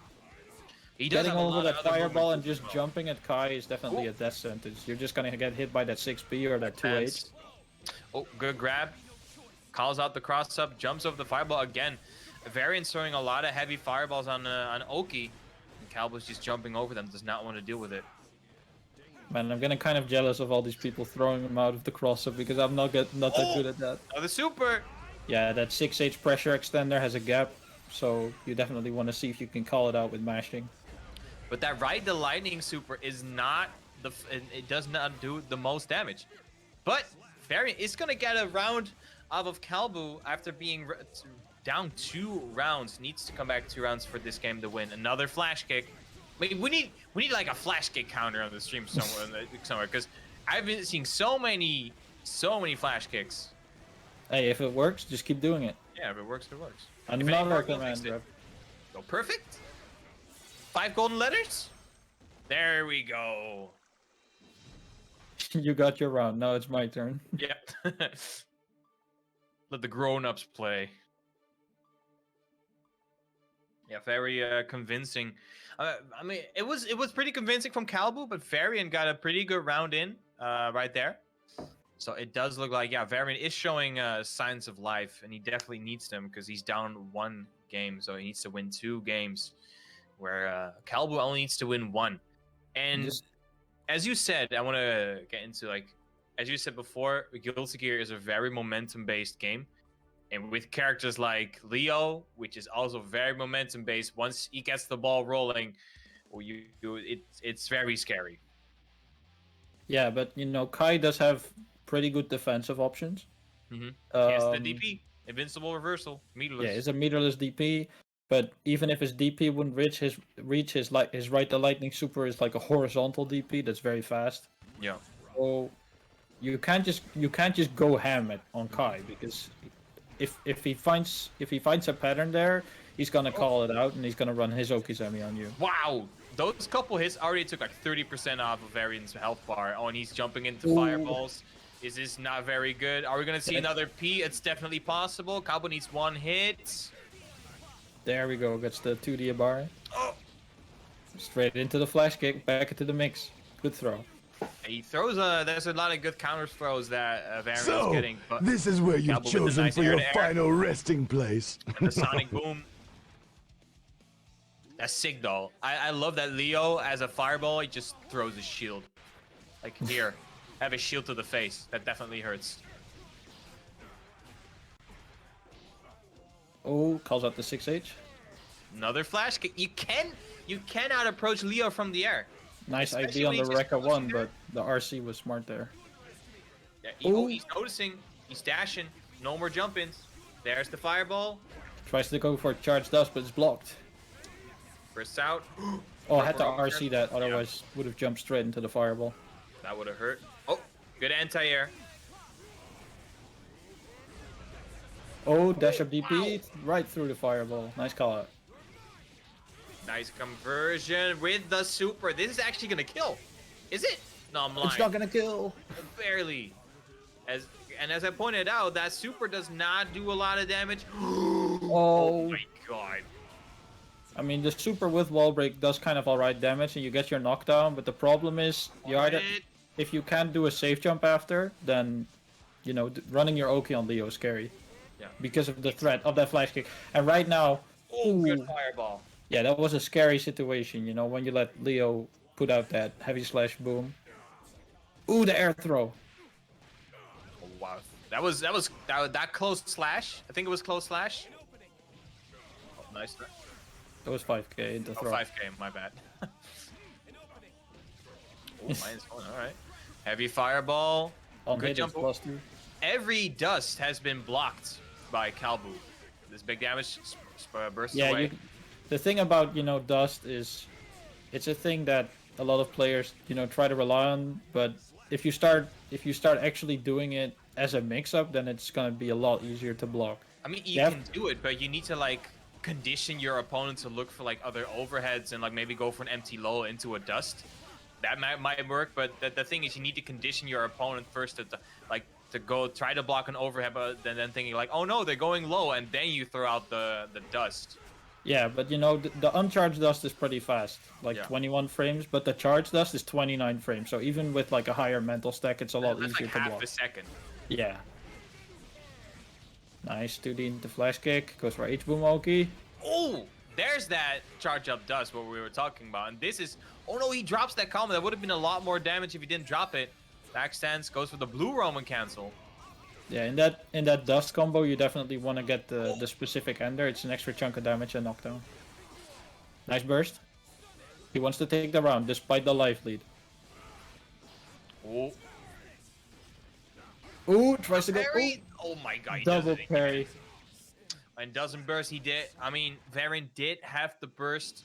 getting over that fireball and just jumping at Kai is definitely a death sentence. You're just gonna get hit by that 6B or that 2H.
Oh, good grab. Calls out the cross up, jumps over the fireball again. Variant's throwing a lot of heavy fireballs on Oki, and Calbu's just jumping over them. Does not want to deal with it.
Man, I'm getting kind of jealous of all these people throwing them out of the cross up because I'm not that good at that.
Oh, the super.
Yeah, that 6H pressure extender has a gap, so you definitely want to see if you can call it out with mashing.
But that ride the lightning super is not it does not do the most damage. But Variant is gonna get a round off of Calbu after being down 2 rounds. Needs to come back 2 rounds for this game to win. Another flash kick. Wait, we need like a flash kick counter on the stream somewhere because I've been seeing so many flash kicks.
Hey, if it works, just keep doing it.
Yeah, if it works, it works.
Another command grab.
Go perfect. 5 golden letters. There we go.
You got your round. Now it's my turn.
Yeah. Let the grown-ups play. Yeah, very convincing. I mean, it was pretty convincing from Calbu, but Varian got a pretty good round in right there. So it does look like, yeah, Varian is showing signs of life, and he definitely needs them because he's down 1 game, so he needs to win 2 games, where Calbu only needs to win 1. And as you said, I want to get into, like, as you said before, Guilty Gear is a very momentum-based game. And with characters like Leo, which is also very momentum-based, once he gets the ball rolling, it's very scary.
Yeah, but, Kai does have pretty good defensive options.
He has the DP, invincible reversal, meterless.
Yeah, it's a meterless DP, but even if his DP wouldn't reach his right the lightning super is like a horizontal DP that's very fast.
Yeah.
So you can't just go ham on Kai because if he finds a pattern there, he's gonna call it out and he's gonna run his Okizeme on you.
Wow. Those couple hits already took like 30% off of Varian's health bar. Oh, and he's jumping into fireballs. Is this not very good? Are we going to see another P? It's definitely possible. Calbu needs 1 hit.
There we go. Gets the 2D bar.
Oh.
Straight into the flash kick. Back into the mix. Good throw.
He throws there's a lot of good counter throws that Varian's
So,
getting. But
this is where you've chosen
nice
for your
air-to-air.
final resting place.
And the Sonic Boom. That's sick, though. I love that Leo, as a fireball, he just throws his shield. Like, here, have a shield to the face. That definitely hurts.
Oh, calls out the 6H.
Another flash kick. You cannot approach Leo from the air.
Nice
Especially
idea on
when
the
he's just
Rekka 1,
there.
but the RC was smart there.
Yeah, he's noticing. He's dashing. No more jump-ins. There's the fireball.
Tries to go for charge dust, but it's blocked.
Bursts out.
Oh, I had to RC that, otherwise would have jumped straight into the fireball.
That would have hurt. Oh, good anti-air.
Oh, dash up DP right through the fireball. Nice call out.
Nice conversion with the super. This is actually gonna kill. Is it? No, I'm lying.
It's not gonna kill.
Barely. As I pointed out, that super does not do a lot of damage. Oh my god.
I mean, the super with wall break does kind of alright damage, and you get your knockdown. But the problem is, you either, if you can't do a safe jump after, then, you know, running your Oki on Leo is scary.
Yeah.
Because of the threat of that flash kick. And right now,
good fireball.
Yeah, that was a scary situation, you know, when you let Leo put out that heavy slash boom. Ooh, the air throw.
Oh, wow. That close slash. I think it was close slash. Oh, nice.
That was 5k into throw.
5k, my bad. Oh, minus one, alright. Heavy fireball.
On
Good
hit
jump.
+2.
Every dust has been blocked by Kalbu. This big damage bursts away.
The thing about, you know, dust is it's a thing that a lot of players, you know, try to rely on, but if you start actually doing it as a mix-up, then it's gonna be a lot easier to block.
I mean, you can do it, but you need to like condition your opponent to look for like other overheads and like maybe go for an empty low into a dust. That might work, but the thing is you need to condition your opponent first to go try to block an overhead, but then thinking like, oh no, they're going low, and then you throw out the dust.
Yeah, but you know, the uncharged dust is pretty fast, like 21 frames, but the charged dust is 29 frames, so even with like a higher mental stack, it's a lot easier to block.
Half a second.
Yeah. Nice 2D into flash kick, goes for H-boom Oki.
Oh, there's that charge up dust what we were talking about, and this is, oh no, he drops that combo. That would have been a lot more damage if he didn't drop it. Back stance goes for the blue Roman cancel.
Yeah, in that dust combo, you definitely want to get the specific ender. It's an extra chunk of damage and knockdown. Nice burst. He wants to take the round despite the life lead.
Oh.
Ooh, tries to go.
Oh my god, he
double parry.
And doesn't burst. He did. I mean, Varian did have the burst.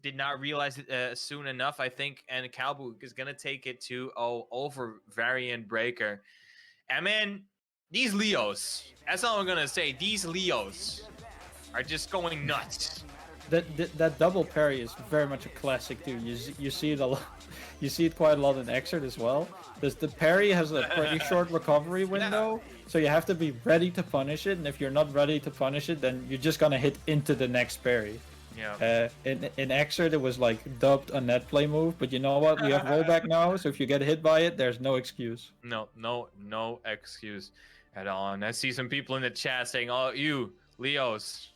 Did not realize it soon enough, I think, and Kalbu is gonna take it 2-0 over Varian Breaker. And man, these Leos, that's all I'm gonna say. These Leos are just going nuts.
That double parry is very much a classic too. You see it a lot. You see it quite a lot in Exert as well. The parry has a pretty short recovery window, so you have to be ready to punish it. And if you're not ready to punish it, then you're just gonna hit into the next parry.
Yeah.
In Exert, it was like dubbed a net play move, but you know what? We have rollback now, so if you get hit by it, there's no excuse.
No excuse at all. And I see some people in the chat saying, "Oh, you Leos."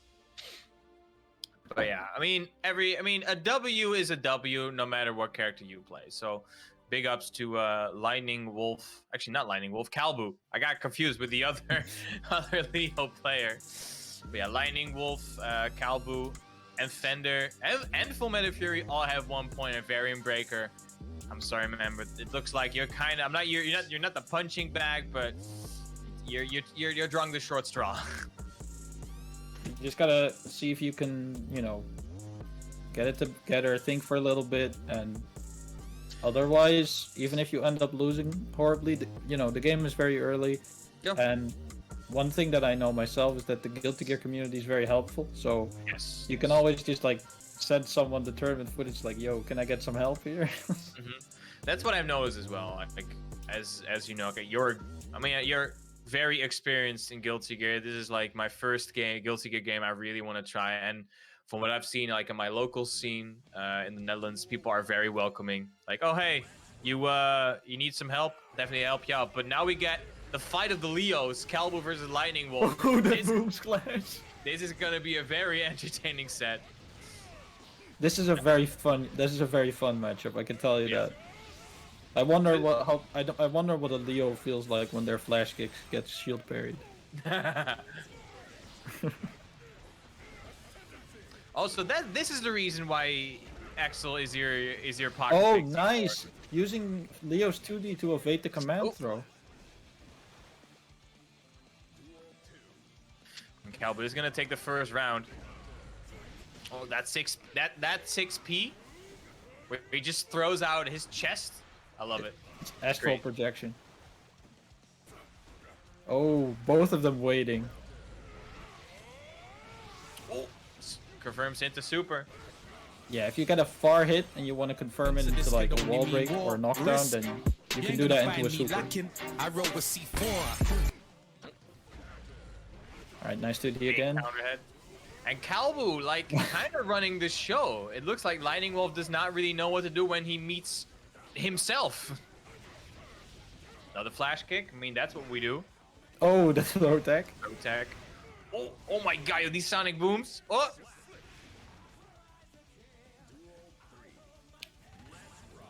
But yeah, I mean, a W is a W no matter what character you play. So, big ups to Lightning Wolf. Actually, not Lightning Wolf, Kalbu. I got confused with the other Leo player. But yeah, Lightning Wolf, Kalbu, and Fender, and Full Metal Fury all have 1 point. And Varian Breaker, I'm sorry, man, but it looks like you're kind of. You're not the punching bag, but you're drawing the short straw.
You just gotta see if you can, you know, get it together, think for a little bit, and otherwise, even if you end up losing horribly, you know, the game is very early.
Yep.
And one thing that I know myself is that the Guilty Gear community is very helpful. So you can always just like send someone the tournament footage, like, "Yo, can I get some help here?"
That's what I've noticed as well. Like, as you know, okay, you're very experienced in Guilty Gear. This is like my first Guilty Gear game I really want to try, and from what I've seen, like in my local scene in the Netherlands, people are very welcoming. Like, oh hey, you need some help, definitely help you out. But now we get the fight of the Leos, Calbu versus Lightning Wolf.
Oh, the booms clash.
This is gonna be a very entertaining set.
This is a very fun matchup. I can tell you that. I wonder I wonder what a Leo feels like when their flash kicks get shield parried.
Also, this is the reason why Axel is your pocket.
Oh,
pick
nice! Using Leo's 2D to evade the command throw.
Calbu is gonna take the first round. Oh, that 6P, where he just throws out his chest. I love it.
It's astral projection. Oh, both of them waiting.
Oh, confirms into super.
Yeah, if you get a far hit and you want to confirm it into like a wall break or a knockdown, then you can do that into a super. Alright, nice 2D again.
Counterhead. And Calbu, like, kind of running the show. It looks like Lightning Wolf does not really know what to do when he meets himself. Another flash kick. I mean, that's what we do.
Oh, that's low tech.
Low tech. Oh my god, these sonic booms. Oh!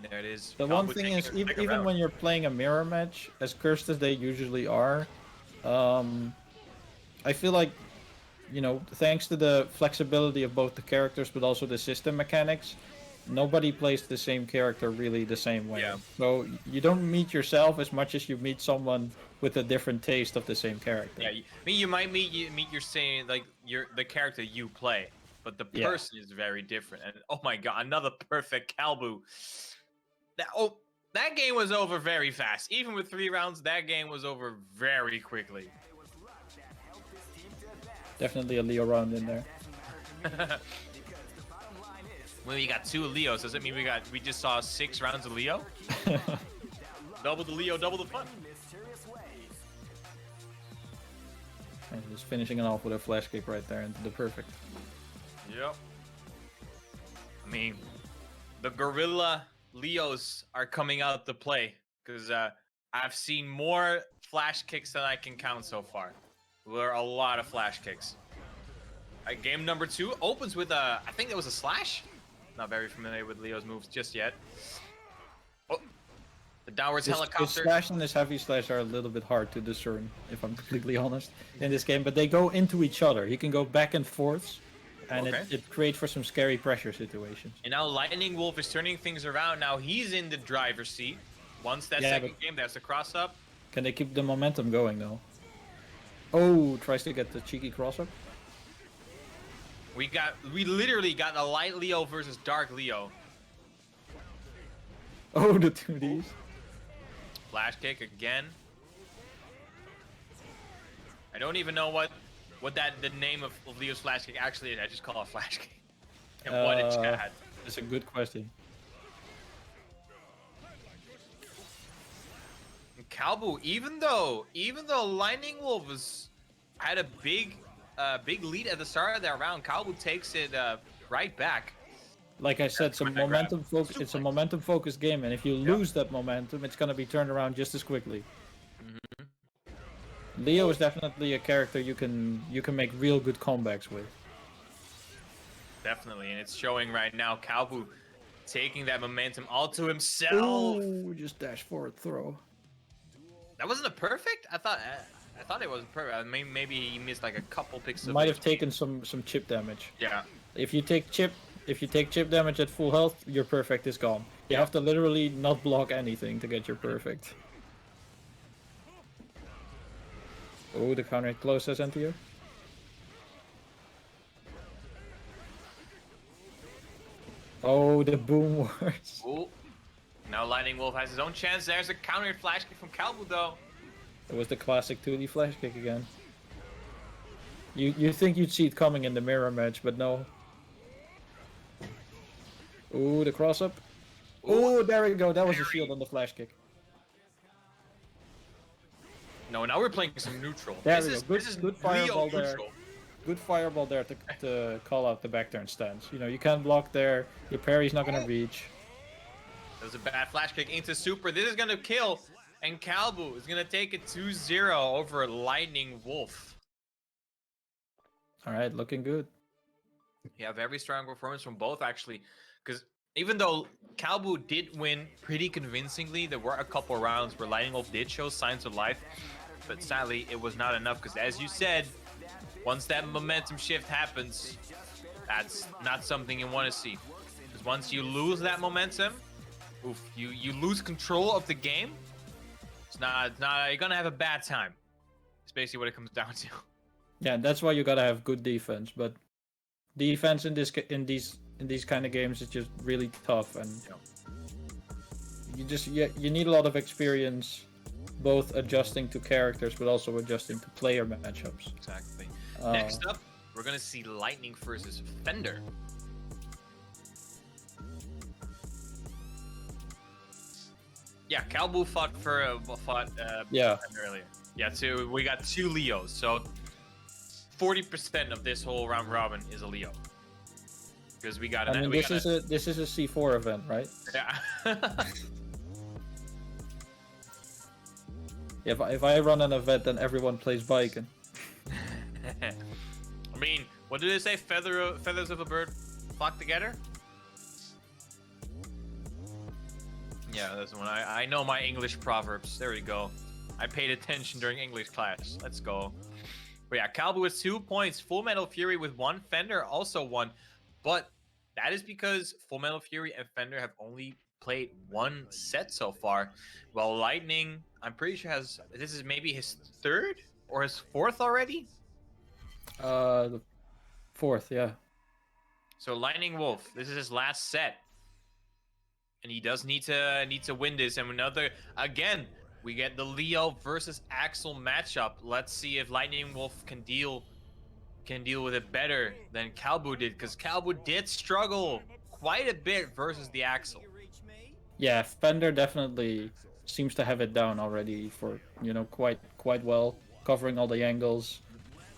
There it is.
The one thing is, even when you're playing a mirror match, as cursed as they usually are, I feel like, you know, thanks to the flexibility of both the characters, but also the system mechanics, nobody plays the same character really the same way.
Yeah.
So you don't meet yourself as much as you meet someone with a different taste of the same character.
Yeah, I mean, you might meet your same, like, the character you play, but the person is very different. And oh my god, another perfect Calbu. That game was over very fast. Even with 3 rounds, that game was over very quickly.
Definitely a Leo round in there.
Well, you got 2 Leos. Does it mean we just saw 6 rounds of Leo? Double the Leo, double the fun.
And just finishing it off with a flash kick right there into the perfect.
Yep. I mean, the Gorilla Leos are coming out to play because I've seen more flash kicks than I can count so far. There are a lot of flash kicks. Game number 2 opens with I think it was a slash. Not very familiar with Leo's moves just yet. Oh, the downwards helicopter.
This slash and this heavy slash are a little bit hard to discern, if I'm completely honest, in this game. But they go into each other. You can go back and forth, and it creates for some scary pressure situations.
And now Lightning Wolf is turning things around. Now he's in the driver's seat. Once that second game, that's the cross up.
Can they keep the momentum going though? Oh, tries to get the cheeky cross up.
We literally got a light Leo versus dark Leo.
Oh, the 2Ds.
Flash kick again. I don't even know what the name of Leo's flash kick actually is. I just call it flash kick. And what in chat?
That's a good question.
Calbu, even though Lightning Wolf had a big lead at the start of that round, Calbu takes it right back.
Like I said, it's a momentum focused game, and if you lose that momentum, it's gonna be turned around just as quickly. Leo is definitely a character you can make real good comebacks with.
Definitely, and it's showing right now. Calbu taking that momentum all to himself.
Oh, just dash forward throw.
That wasn't a perfect? I thought it was perfect. Maybe he missed like a couple pixels.
Might have taken some chip damage.
Yeah.
If you take chip damage at full health, your perfect is gone. You have to literally not block anything to get your perfect. Oh, the counter hit close as into you. Oh, the boom wars.
Ooh. Now Lightning Wolf has his own chance. There's a counter flash kick from Calbu though.
It was the classic 2D flash kick again. You think you'd see it coming in the mirror match, but no. Ooh, the cross up. Oh, there we go. That was a shield on the flash kick.
No, now we're playing some neutral.
There we go. Good fireball there.
Neutral.
Good fireball there to call out the back turn stance. You know, you can't block there. Your parry's not gonna reach.
There's a bad flash kick into super. This is gonna kill, and Kalbu is gonna take it 2-0 over Lightning Wolf.
All right, looking good.
Yeah, very strong performance from both actually, because even though Kalbu did win pretty convincingly, there were a couple rounds where Lightning Wolf did show signs of life, but sadly it was not enough. Because as you said, once that momentum shift happens, that's not something you want to see. Because once you lose that momentum, oof, you lose control of the game. It's not you're gonna have a bad time. It's basically what it comes down to.
Yeah, that's why you gotta have good defense. But defense in these kind of games is just really tough, and you need a lot of experience, both adjusting to characters but also adjusting to player matchups.
Exactly. Next up, we're gonna see Lightning versus Fender. Yeah, Kalbu fought earlier. Yeah, we got 2 Leos, so 40% of this whole round robin is a Leo. Because we got
this is a C4 event, right?
Yeah.
If I run an event, then everyone plays Viking.
I mean, what did they say? Feathers of a bird flock together? Yeah, that's one. I know my English proverbs. There we go. I paid attention during English class. Let's go. But yeah, Kalbu with 2 points. Full Metal Fury with 1. Fender also 1. But that is because Full Metal Fury and Fender have only played 1 set so far. While Lightning, I'm pretty sure this is maybe his 3rd or his 4th already?
The 4th, yeah.
So Lightning Wolf, this is his last set. And he does need to win this. And again, we get the Leo versus Axel matchup. Let's see if Lightning Wolf can deal with it better than Kalbu did, because Kalbu did struggle quite a bit versus the Axel.
Yeah, Fender definitely seems to have it down already for, quite well, covering all the angles,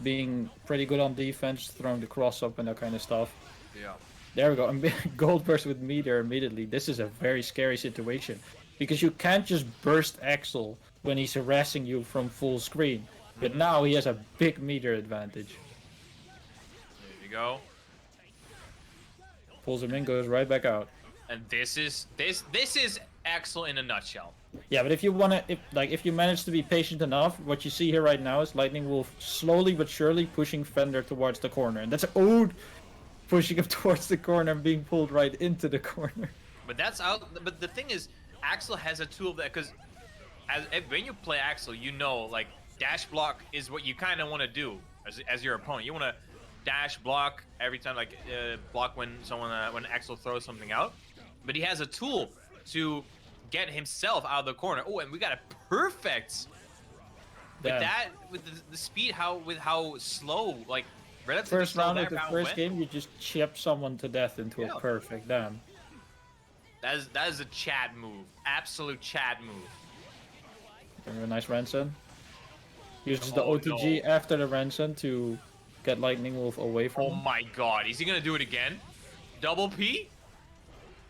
being pretty good on defense, throwing the cross up and that kind of stuff.
Yeah.
There we go. And Gold burst with meter immediately. This is a very scary situation, because you can't just burst Axel when he's harassing you from full screen. But now he has a big meter advantage.
There you go.
Pulls him in, goes right back out.
And this is Axel in a nutshell.
Yeah, but if you manage to be patient enough, what you see here right now is Lightning Wolf slowly but surely pushing Fender towards the corner, and that's pushing him towards the corner and being pulled right into the corner.
But that's out. But the thing is, Axel has a tool that, because when you play Axel, like dash block is what you kind of want to do as your opponent. You want to dash block every time, like block when Axel throws something out. But he has a tool to get himself out of the corner. Oh, and we got a perfect. With the speed, how slow, like relatively
first
slow
round of the first game, you just chip someone to death into a perfect. Damn.
That is a Chad move. Absolute Chad move.
A nice Ransom. Uses the OTG after the Ransom to get Lightning Wolf away from him.
Oh my god, is he gonna do it again? Double P?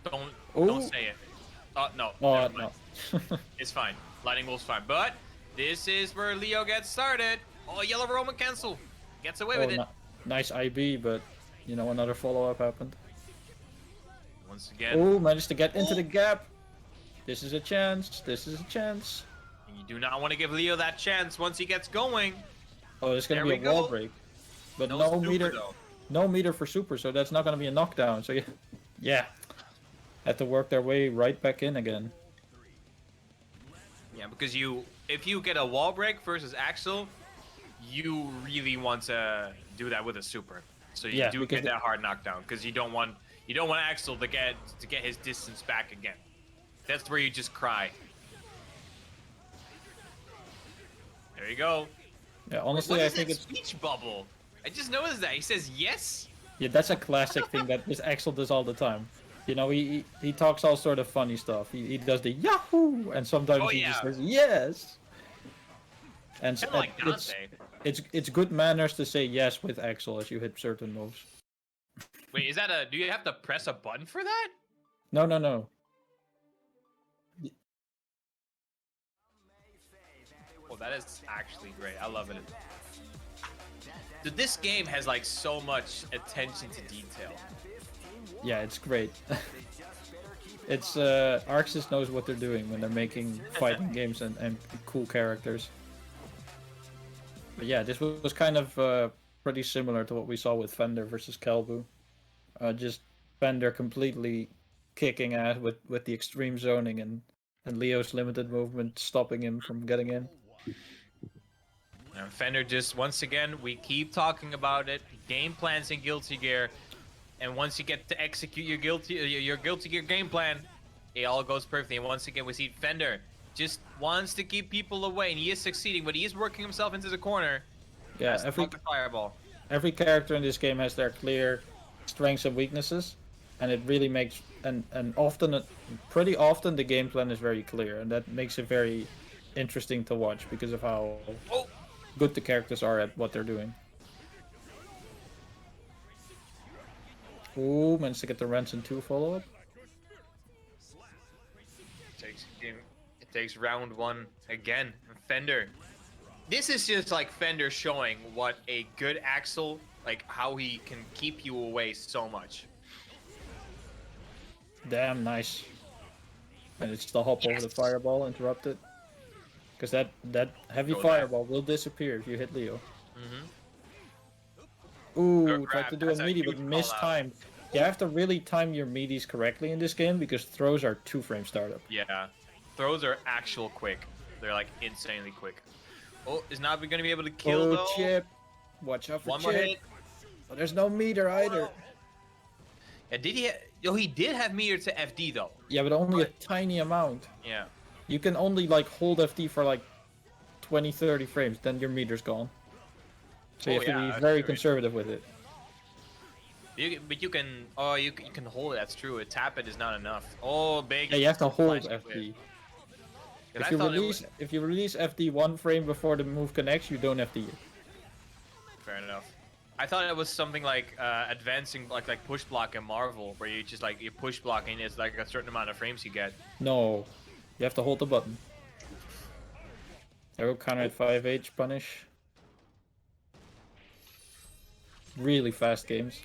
Don't say it. No.
Oh, no.
It's fine. Lightning Wolf's fine. But this is where Leo gets started. Oh, yellow Roman cancel. Gets away with it.
Nice IB, but another follow-up happened.
Once again.
Oh, managed to get into the gap. This is a chance. And
you do not want to give Leo that chance once he gets going.
Oh, there's going to be a wall break. But no meter. No meter for super, so that's not going to be a knockdown. So yeah. Have to work their way right back in again.
Yeah, because if you get a wall break versus Axel, you really want to do that with a super. So you do get that hard knockdown, because you don't want Axel to get his distance back again. That's where you just cry. There you go.
Yeah, honestly, I think
it's speech bubble. I just noticed that he says yes.
Yeah, that's a classic thing that this Axel does all the time. He talks all sort of funny stuff. He does the Yahoo, and sometimes he just says yes. And so
like Dante.
It's good manners to say yes with Axel as you hit certain moves.
Wait, do you have to press a button for that?
No.
That is actually great. I love it. Dude, this game has like so much attention to detail.
Yeah, it's great. It's Arxis knows what they're doing when they're making fighting games and cool characters. But yeah, this was kind of pretty similar to what we saw with Fender versus Kelbu. Just Fender completely kicking ass with the extreme zoning and Leo's limited movement stopping him from getting in.
And Fender just, once again, we keep talking about it. Game plans in Guilty Gear. And once you get to execute your Guilty Gear game plan, it all goes perfectly. And once again, we see Fender just wants to keep people away. And he is succeeding, but he is working himself into the corner.
Yeah, every character in this game has their clear strengths and weaknesses. And it really makes... And pretty often, the game plan is very clear. And that makes it very interesting to watch because of how... good the characters are at what they're doing. Ooh, managed to get the Ransom 2 follow-up.
It takes round 1 again. Fender. This is just like Fender showing what a good Axel, like how he can keep you away so much.
Damn, nice. And it's the hop over the fireball, interrupted. Because that heavy fireball will disappear if you hit Leo. Ooh, tried to do a meaty but mistimed. You have to really time your meaties correctly in this game because throws are 2-frame startup.
Yeah, throws are actual quick. They're like insanely quick. Oh, is not going to be able to kill though.
Chip. Watch out for
One
Chip.
more hit.
Oh, there's no meter either.
Yeah, did he? He did have meter to FD though.
Yeah, but only a tiny amount.
Yeah.
You can only like hold FD for like 20-30 frames, then your meter's gone. So you have to be very conservative with it.
But you can, you can hold it. That's true. A tap it is not enough. Oh, big.
Yeah, you have to hold FD. If you release FD 1 frame before the move connects, you don't FD it.
Fair enough. I thought it was something like advancing, like push block in Marvel, where you just like you push blocking is like a certain amount of frames you get.
No, you have to hold the button. Arrow counter at 5H punish. Really fast games.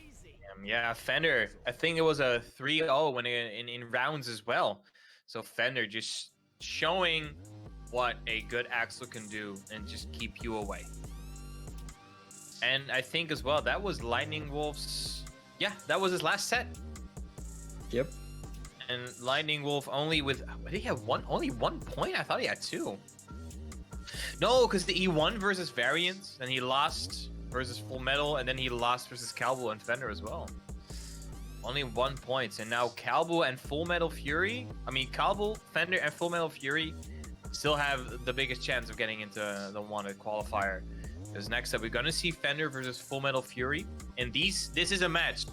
Yeah, Fender. I think it was a 3-0 when in rounds as well. So Fender just showing what a good Axel can do and just keep you away. And I think as well that was Lightning Wolf's. Yeah, that was his last set.
Yep.
And Lightning Wolf only with. Did he have only 1 point? I thought he had 2. No, because the E1 versus Variant, and he lost versus Full Metal, and then he lost versus Calbu and Fender as well. Only 1 point, and now Calbu and Full Metal Fury. I mean, Calbu, Fender, and Full Metal Fury still have the biggest chance of getting into the wanted qualifier. Because next up, we're gonna see Fender versus Full Metal Fury, and this is a match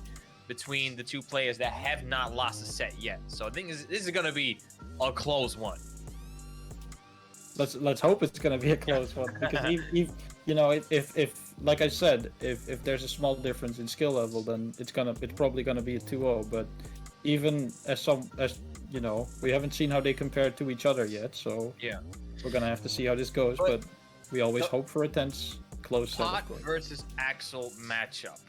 between the two players that have not lost a set yet. So I think this is gonna be a close one.
Let's hope it's gonna be a close one because you know if like I said if there's a small difference in skill level then it's probably gonna be a 2-0. But even as you know, we haven't seen how they compare to each other yet, so
yeah,
we're gonna have to see how this goes. But we always hope for a tense close set.
Pot versus Axel matchup.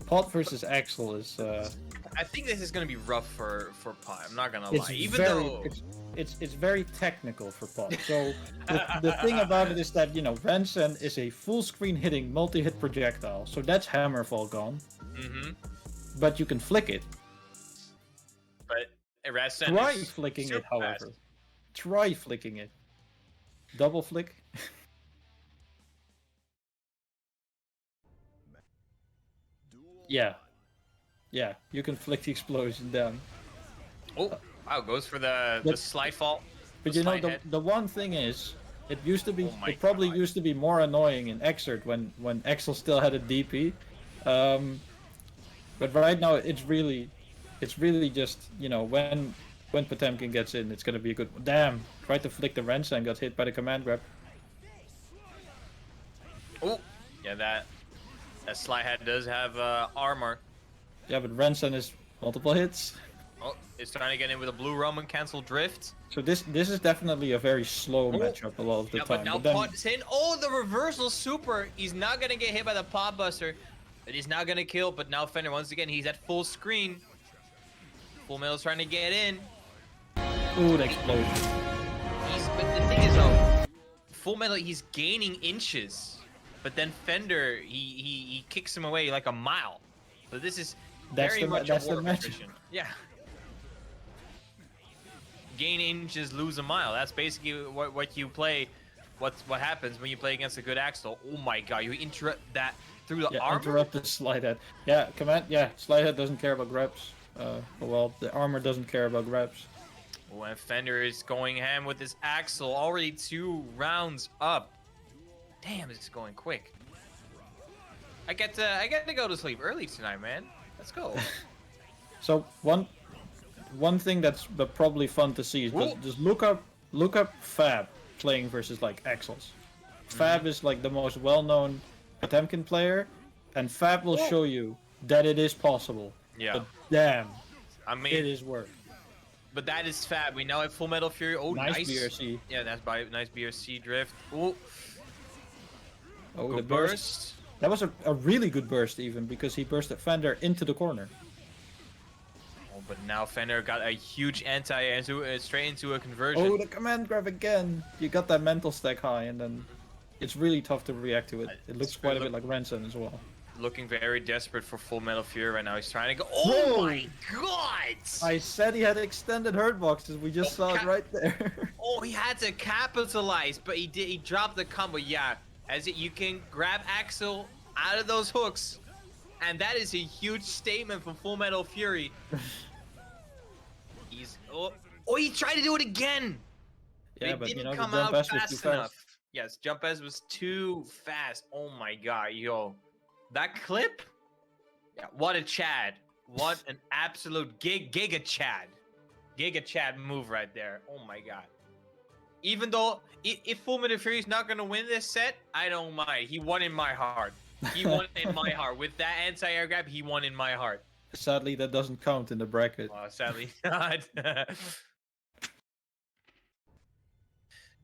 Pot versus Axel is.
I think this is gonna be rough for Pot. I'm not gonna lie.
It's very technical for Pot. So the thing about it is that, you know, Ransen is a full screen hitting multi-hit projectile. So that's Hammerfall gone. But you can flick it.
But Ransen
Try flicking it, however.
Fast.
Try flicking it. Double flick. Yeah, you can flick the explosion down.
Oh, wow, goes for the slide fault.
But you know, the one thing is, it used to be, it probably used to be more annoying in Xrd when Axel still had a DP. But right now, it's really just, you know, when Potemkin gets in, it's gonna be a good one. Damn, tried to flick the wrench and got hit by the command grab.
Oh, yeah, that Sly Hat does have armor.
Yeah, but Ransen is multiple hits.
Oh, it's trying to get in with a blue Roman cancel drift.
So this is definitely a very slow matchup a lot of the time.
But now Pot is in. Oh, the reversal super. He's not gonna get hit by the Pot Buster, but he's not gonna kill. But now Fender, once again, he's at full screen. Full Metal's trying to get in.
Ooh, the explosion.
But the thing is, though, Full Metal, he's gaining inches, but then Fender, he kicks him away like a mile. So this is very much a war position. Yeah. Gain inches, lose a mile. That's basically what you play. What happens when you play against a good Axel? Oh my god, you interrupt that through the armor.
Interrupt the slide head. Yeah, slide head doesn't care about grabs. Well, the armor doesn't care about grabs.
When Fender is going ham with his Axel, already 2 rounds up. Damn, this is going quick. I get to go to sleep early tonight, man. Let's go.
So one thing that's probably fun to see is just look up Fab playing versus like Axels. Fab is like the most well-known Potemkin player, and Fab will show you that it is possible.
Yeah.
But damn,
I mean,
it is work.
But that is Fab. We now have Full Metal Fury. Oh, nice.
BRC.
Yeah, that's nice BRC drift. Oh,
the burst. That was a really good burst even, because he bursted Fender into the corner.
Oh, but now Fender got a huge anti-air straight into a conversion.
Oh, the command grab again. You got that mental stack high, and then it's really tough to react to it. It looks quite a bit like Ransom as well.
Looking very desperate for Full Metal Fury right now. He's trying to go. Oh my god!
I said he had extended hurt boxes. We just saw it right there.
Oh, he had to capitalize, but he did. He dropped the combo. Yeah, you can grab Axel out of those hooks, and that is a huge statement from Full Metal Fury. He tried to do it again.
Yeah,
it
but
didn't
you know,
come
the jump
out
S was too
fast enough. Yes, jump S was too fast. Oh my god, yo. That clip? Yeah, what a Chad. What an absolute Giga Chad. Giga Chad move right there. Oh my god. Even though, if Full Metal Fury is not going to win this set, I don't mind. He won in my heart. He won in my heart. With that anti-air grab, he won in my heart.
Sadly, that doesn't count in the bracket.
Sadly not.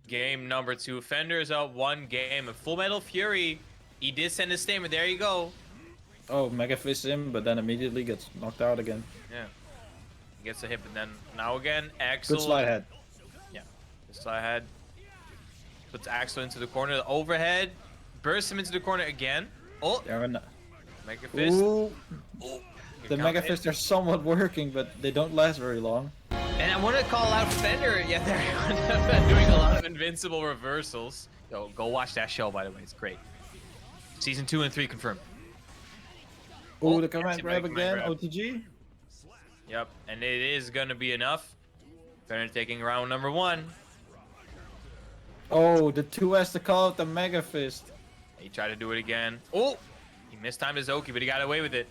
Game number 2. Fender is up 1 game. And Full Metal Fury, he did send a statement. There you go.
Oh, Mega Fist him, but then immediately gets knocked out again.
Yeah. He gets a hit, but then now again, Axel.
Good slide head.
Yeah. Good slide head. Puts Axel into the corner. The overhead. Bursts him into the corner again. Oh. Mega Fist.
Ooh. Oh. The Mega Fists are somewhat working, but they don't last very long.
And I want to call out Fender. Yeah, they're doing a lot of invincible reversals. Yo, go watch that show, by the way. It's great. Season 2 and 3 confirmed.
Oh, the command grab again. OTG.
Yep, and it is going to be enough. Fender taking round number 1.
Oh, the 2S to call out the Mega Fist.
He tried to do it again. Oh, he mistimed his Oki, but he got away with it.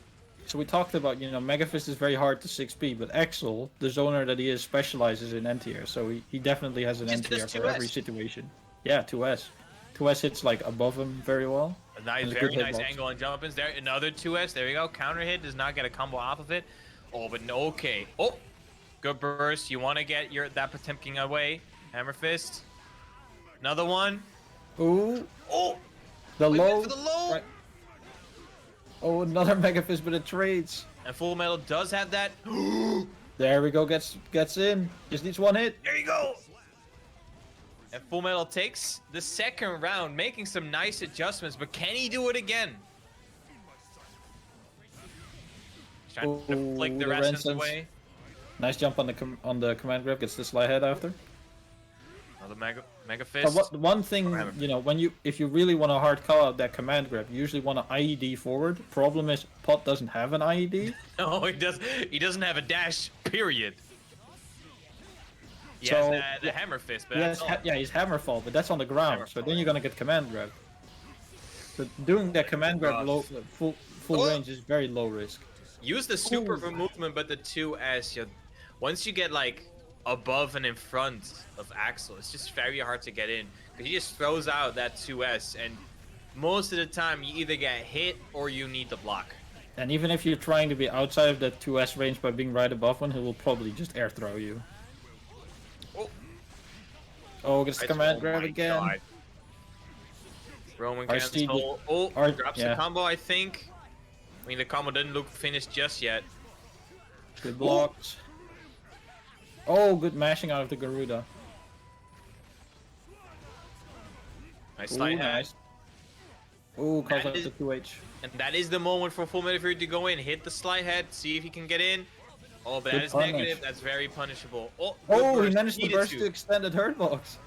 So we talked about, Mega Fist is very hard to 6P, but Axel, the zoner that he is, specializes in anti-air, so he definitely has an anti-air for every situation. Yeah, 2S. 2S hits like above him very well.
A nice, very nice angle on jump-ins there. Another 2S, there you go. Counter hit, does not get a combo off of it. Oh, but no, okay. Oh, good burst. You want to get that Potemkin away. Hammer Fist. Another one.
Ooh.
Oh.
The low.
For the low.
Right. Oh, another Mega Fist, but it trades.
And Full Metal does have that.
There we go, gets in. Just needs one hit.
There you go. And Full Metal takes the second round, making some nice adjustments, but can he do it again? He's trying to flick the Resonance away.
Nice jump on the command grab, gets the slide head after.
Another Mega Fist.
But one thing, if you really want to hard call out that command grab, you usually want to IED forward. Problem is, Pot doesn't have an IED.
No, he doesn't have a dash, period. He has the Hammer Fist, but
he's Hammer Fall, but that's on the ground, so then you're going to get command grab. So doing that command grab full range is very low risk.
Use the super for movement, but the 2S, once you get like above and in front of Axel, it's just very hard to get in, because he just throws out that 2S, and most of the time you either get hit or you need to block.
And even if you're trying to be outside of that 2S range by being right above one, he will probably just air throw you. Oh, gets the command grab again.
God. Roman cancel. Drops the combo, I think. I mean, the combo didn't look finished just yet.
Good blocks. Oh, good mashing out of the Garuda.
Nice slide
nice. Ooh, calls out the 2H.
And that is the moment for Full Metal Fury to go in, hit the slide head, see if he can get in. Oh, but that is negative. That's very punishable.
Oh, he managed to burst to extended hurt box.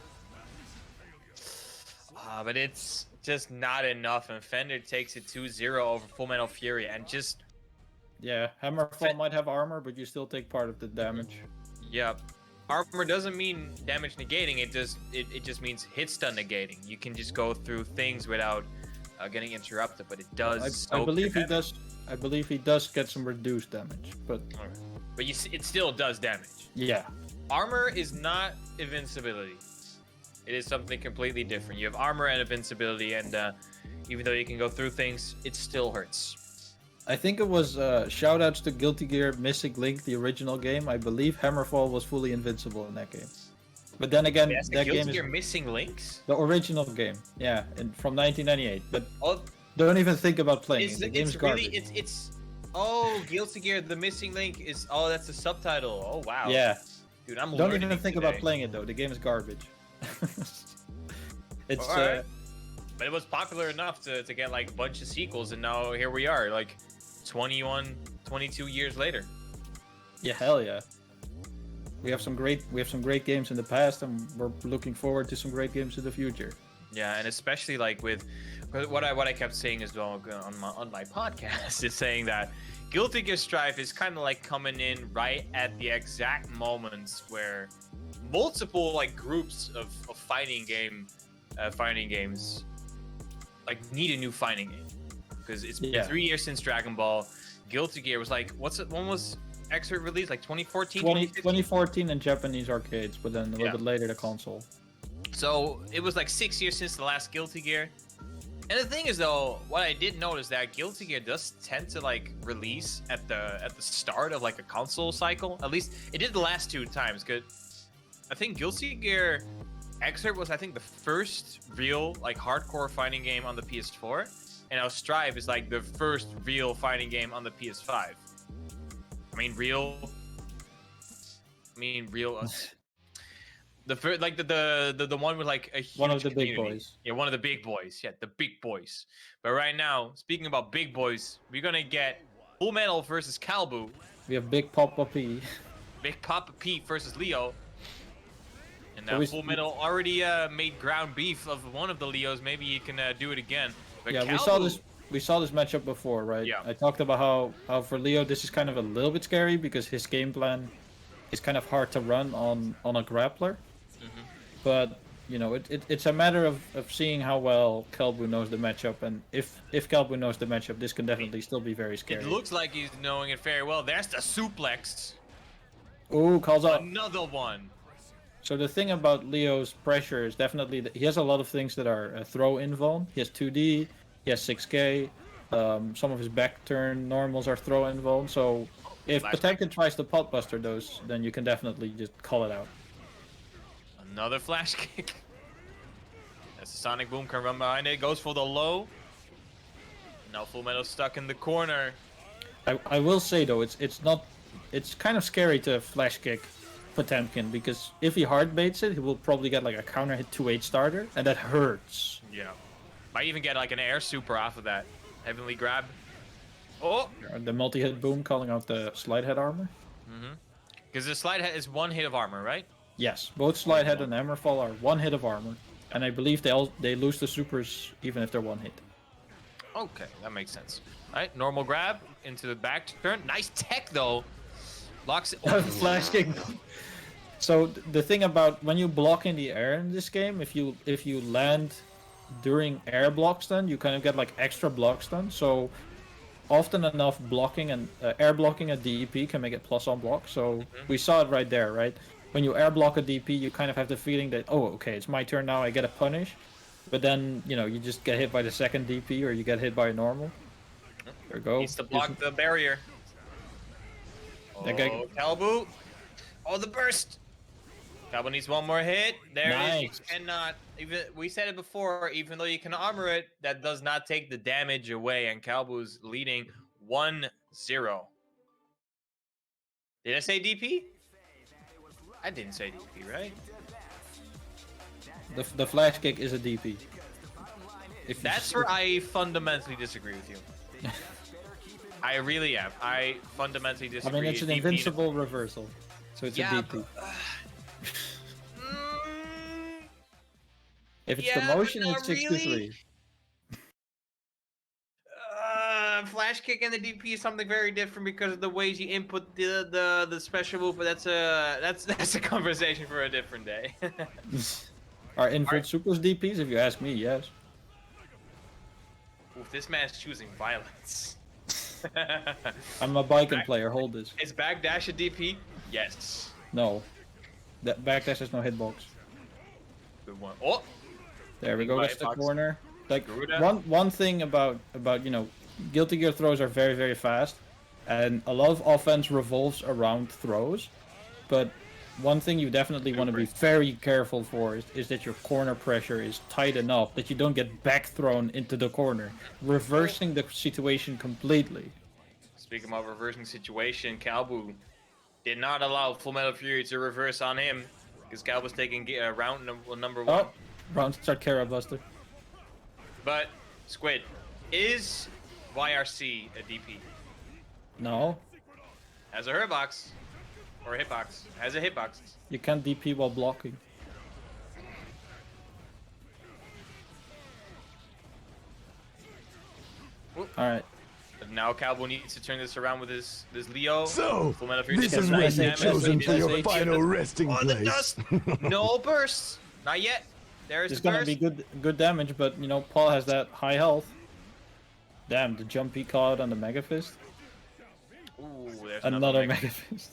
But it's just not enough, and Fender takes it 2-0 over Full Metal Fury, and just...
Yeah, Hammerfall might have armor, but you still take part of the damage.
Yep. Armor doesn't mean damage negating, it just means hit stun negating. You can just go through things without getting interrupted, but it does...
I believe he does. I believe he does get some reduced damage, but...
But it still does damage.
Yeah.
Armor is not invincibility. It is something completely different. You have armor and invincibility, and even though you can go through things, it still hurts.
I think it was shoutouts to Guilty Gear Missing Link, the original game. I believe Hammerfall was fully invincible in that game. But then again, that game is
Missing Links?
The original game, yeah, from 1998. But don't even think about playing it. The game's garbage.
Oh, Guilty Gear: The Missing Link is. Oh, that's the subtitle. Oh wow.
Yeah.
Dude, I'm
don't even think about playing it though. The game is garbage. It's.
Right. But it was popular enough to get like a bunch of sequels, and now here we are, like 22 years later.
Yeah, hell yeah. We have some great games in the past, and we're looking forward to some great games in the future.
Yeah, and especially like with what I kept saying as well on my podcast is saying that Guilty Gear Strive is kind of like coming in right at the exact moments where multiple like groups of fighting games like need a new fighting game, because it's been 3 years since Dragon Ball. Guilty Gear was like, when was Xrd released? Like 2014?
2014 in Japanese arcades, but then a little bit later the console.
So it was like 6 years since the last Guilty Gear. And the thing is though, what I did notice that Guilty Gear does tend to like release at the start of like a console cycle. At least it did the last 2 times. Cause I think Guilty Gear Xrd was, I think, the first real like hardcore fighting game on the PS4, and now Strive is like the first real fighting game on the PS5. I mean real. The first, like the one with like a huge
one of the
community.
Big boys.
Yeah, one of the big boys. Yeah, the big boys. But right now, speaking about big boys, we're gonna get Full Metal versus Calbu.
We have Big Papa P.
Big Papa Pete versus Leo. And now Full Metal already made ground beef of one of the Leos. Maybe you can do it again. But
yeah,
Calbu,
we saw this matchup before, right?
Yeah.
I talked about how for Leo this is kind of a little bit scary because his game plan is kind of hard to run on a grappler. But you know, it's a matter of seeing how well Calbu knows the matchup, and if Calbu knows the matchup, this can definitely still be very scary.
It looks like he's knowing it very well. There's the suplex.
Ooh, calls out
another one.
So the thing about Leo's pressure is definitely that he has a lot of things that are throw invuln. He has 2D, he has 6K, some of his back turn normals are throw invuln. So if Potemkin tries to potbuster those, then you can definitely just call it out.
Another flash kick. As the Sonic Boom can run behind it, goes for the low. Now Full Metal stuck in the corner.
I will say though, it's kind of scary to flash kick Potemkin, because if he hard baits it, he will probably get like a counter hit 2H starter, and that hurts.
Yeah. Might even get like an air super off of that. Heavenly grab. Oh!
The multi-hit boom calling out the slide head armor.
Because the slide head is 1 hit of armor, right?
Yes, both slide head and hammerfall are 1 hit of armor, and I believe they lose the supers even if they're 1 hit.
Okay, that makes sense. All right, normal grab into the back turn. Nice tech though. Locks it.
Flash kick. So the thing about when you block in the air in this game, if you land during air block stun, you kind of get like extra block stun. So often enough, blocking and air blocking a DEP can make it plus on block. So we saw it right there, right? When you air block a DP, you kind of have the feeling that, oh, okay, it's my turn now, I get a punish. But then, you know, you just get hit by the second DP or you get hit by a normal. There we go.
Needs to block the barrier.
That guy...
Calbu. Oh, the burst. Calbu needs one more hit. There it is. You cannot. Even we said it before. Even though you can armor it, that does not take the damage away. And Calbu's leading 1-0. Did I say DP? I didn't say DP, right?
The flash kick is a DP.
That's where I fundamentally disagree with you. I really am. I fundamentally disagree.
I mean, it's an invincible reversal, so it's a DP. If it's the motion, it's 6-3.
Flash kick and the DP is something very different because of the ways you input the special move, but that's a conversation for a different day.
Are infinite supers DPs? If you ask me, yes.
Oof, this man's choosing violence.
I'm a biking player. Hold this.
Is backdash a DP? Yes.
No. That backdash has no hitbox.
Good one. Oh.
There we go. That's the corner. Like one thing about you know, Guilty Gear throws are very, very fast, and a lot of offense revolves around throws. But one thing you definitely want to be very careful for is that your corner pressure is tight enough that you don't get back thrown into the corner, reversing the situation completely.
Speaking of reversing situation, Calbu did not allow Full Metal Fury to reverse on him because Calbu's taking round number 1.
Oh, round start Kara Buster.
But Squid, is YRC a DP?
No.
Has a hitbox. Or hitbox. Has a hitbox.
You can't DP while blocking. Alright.
But now Calbu needs to turn this around with this Leo.
So, this is where you've chosen for your final resting place.
The dust. No bursts. Not yet. There's
it's gonna be good damage, but you know, Paul has that high health. Damn, the jump he caught on the Mega Fist.
Ooh, there's
another Mega Fist.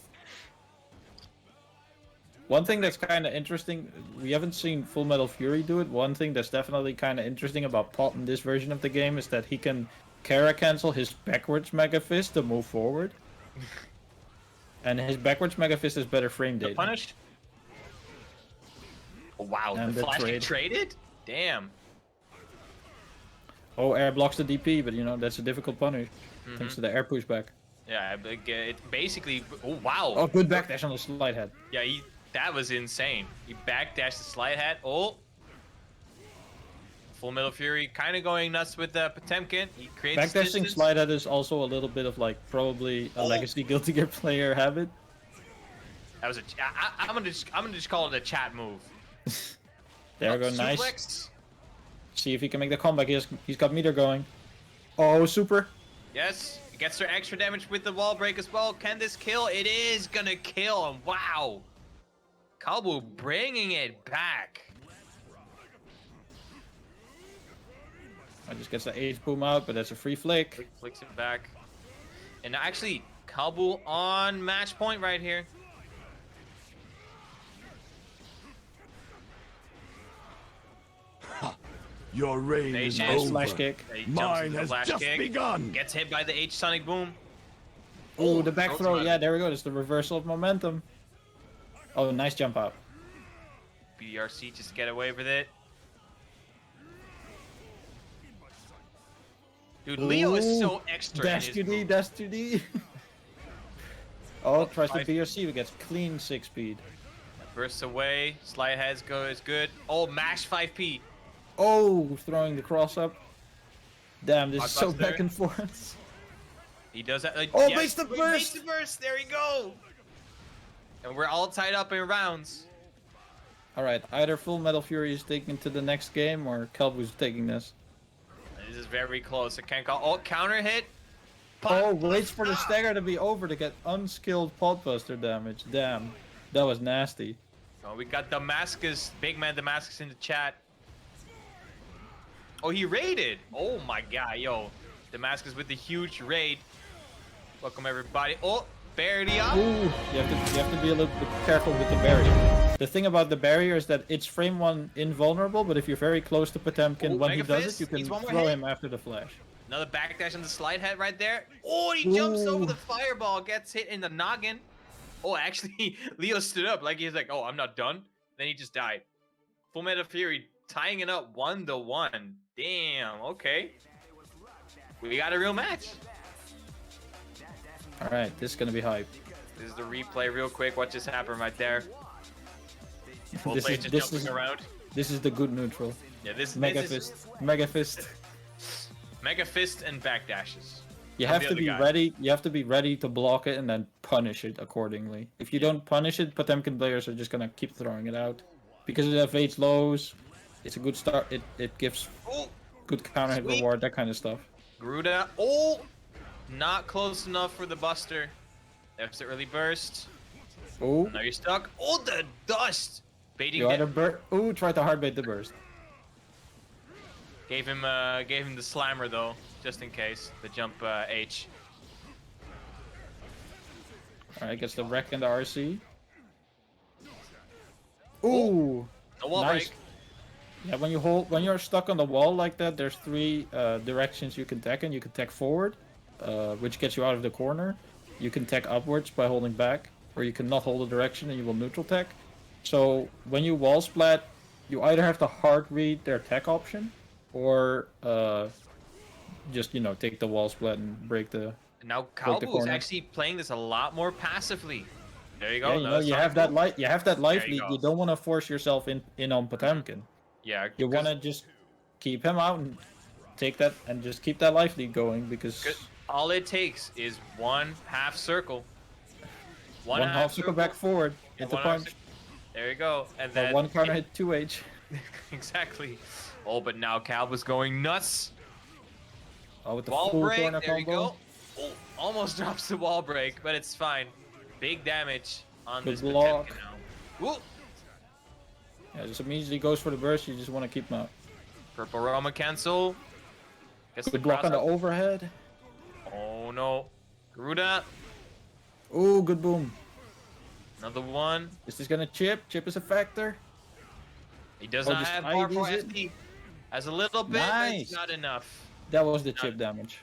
One thing that's kind of interesting, we haven't seen Full Metal Fury do it. One thing that's definitely kind of interesting about Paul in this version of the game is that he can Kara cancel his backwards Mega Fist to move forward. And his backwards Mega Fist is better frame data.
Punish? Oh, wow, and the flash traded? Damn.
Oh, air blocks the DP, but you know, that's a difficult punish. Thanks to the air pushback.
Yeah, it basically... Oh, wow.
Oh, good backdash on the slide head.
Yeah, that was insane. He backdashed the slide head. Oh. Full Metal Fury kind of going nuts with Potemkin. He creates
backdashing slide head is also a little bit of like probably a legacy Guilty Gear player habit.
That was I'm gonna just call it a chat move.
There we go, nice. See if he can make the comeback. He's got meter going. Oh, super.
Yes, he gets their extra damage with the wall break as well. Can this kill? It is gonna kill him. Wow. Calbu bringing it back.
I just gets the H boom out, but that's a free flick.
Flicks it back. And actually, Calbu on match point right here.
Your reign is over.
Flash kick.
Mine has just begun.
Gets hit by the H Sonic Boom.
Oh, the back throw. Yeah, there we go. That's the reversal of momentum. Oh, nice jump out.
BRC just get away with it. Dude, Leo is so extra.
Dash 2D, dash 2D. Oh, tries to BRC, but gets clean 6 speed.
Bursts away. Slide heads is good. Oh, mash 5P.
Oh, throwing the cross up. Damn, this is so back and forth.
He does that.
Oh, yes. Base the burst!
Base the burst! There we go! And we're all tied up in rounds.
Alright, either Full Metal Fury is taking to the next game, or Calbu's taking this.
This is very close. I can't call. Oh, counter hit!
Oh, waits for the stagger to be over to get unskilled Podbuster damage. Damn. That was nasty.
Oh, we got Damascus, big man Damascus in the chat. Oh, he raided. Oh my god, yo. Damascus with the huge raid. Welcome everybody. Oh, barely up.
Ooh, you have to be a little bit careful with the barrier. The thing about the barrier is that it's frame 1 invulnerable, but if you're very close to Potemkin, when he does it, you can throw him after the flash.
Another backdash on the slide head right there. Oh, he jumps over the fireball, gets hit in the noggin. Oh, actually, Leo stood up like he's like, oh, I'm not done. Then he just died. Full Metal Fury tying it up 1-1. Damn, okay. We got a real match.
All right, this is going to be hype.
This is the replay real quick. What just happened right there?
This is the good neutral.
Yeah, this
Mega
is
Fist. Mega Fist.
Mega Fist and backdashes.
You have to be ready. You have to be ready to block it and then punish it accordingly. If you don't punish it, Potemkin players are just gonna keep throwing it out. Because it evades lows, it's a good start. It gives good counter hit reward, that kind of stuff.
Gruda. Oh, not close enough for the Buster. There's the early burst.
Oh.
Now you're stuck. Oh, the dust. Baiting
it. Oh, tried to hard bait the burst.
Gave him the slammer though, just in case. The jump H.
Alright, gets the wreck and the RC. Ooh,
the wall
nice.
break.
Yeah, when you're stuck on the wall like that, there's 3 directions you can tech in. You can tech forward, which gets you out of the corner. You can tech upwards by holding back, or you can not hold a direction and you will neutral tech. So when you wall splat, you either have to hard read their tech option, or just take the wall splat and break the.
Now Calbu is actually playing this a lot more passively. There you go.
Yeah, you have that light. You have that life lead. You don't want to force yourself in on Potemkin.
Yeah.
You want to just keep him out and take that and just keep that life lead going because
all it takes is one half circle.
One half circle back forward. Hit the punch.
There you go. And then
one counter hit 2H.
Exactly. Oh, but now Calbu's going nuts.
Oh, with the
wall
full
break.
corner
There you
combo.
go. Oh, almost drops the wall break, but it's fine. Big damage on
Good
this
block.
Potemkin now. Ooh.
Yeah, just immediately goes for the burst. You just want to keep him out.
Purple Roma cancel.
Good block on the overhead.
Oh no. Garuda.
Oh, good boom.
Another one.
Is this gonna chip? Chip is a factor.
He does not have bar for SD. Has a little bit, but it's not enough.
That was the chip damage.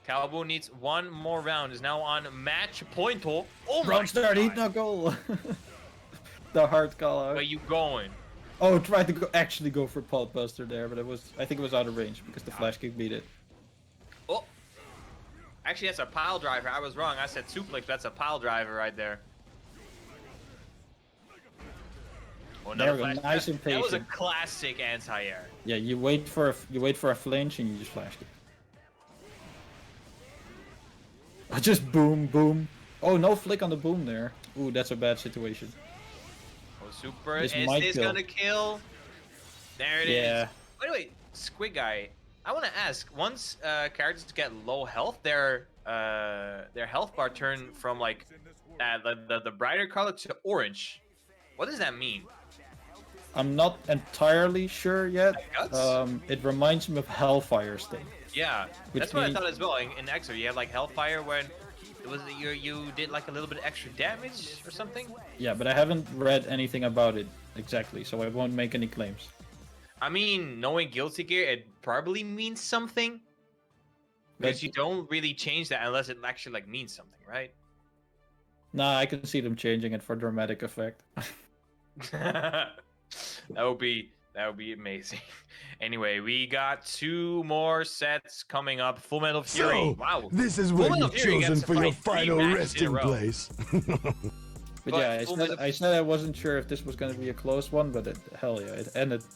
Calbu needs one more round. Is now on match point. Oh
round start, heat no goal. The hard call out.
Where you going?
Oh, tried to actually go for Pulp Buster there, but I think it was out of range because the flash kick beat it.
Oh, actually that's a pile driver. I was wrong. I said suplex. That's a pile driver right there. Oh,
there we go. Nice and patient.
That was a classic anti-air.
Yeah, you wait for a flinch and you just flash it. Just boom, boom. Oh, no flick on the boom there. Ooh, that's a bad situation.
Oh, super. Is this gonna kill? There it is.
Yeah.
Wait, Squid Guy. I want to ask. Once characters get low health, their health bar turn from like the brighter color to orange. What does that mean?
I'm not entirely sure yet. It reminds me of Hellfire Sting.
Yeah, that's what I thought as well. In Exo, you had like Hellfire when it was you did like a little bit of extra damage or something.
Yeah, but I haven't read anything about it exactly, so I won't make any claims.
I mean, knowing Guilty Gear, it probably means something. Because you don't really change that unless it actually like means something, right?
Nah, I can see them changing it for dramatic effect.
That would be amazing. Anyway, we got 2 more sets coming up. Full Metal Fury.
So,
wow.
This is where you've chosen for your final resting place.
But yeah, I said I wasn't sure if this was going to be a close one, but hell yeah,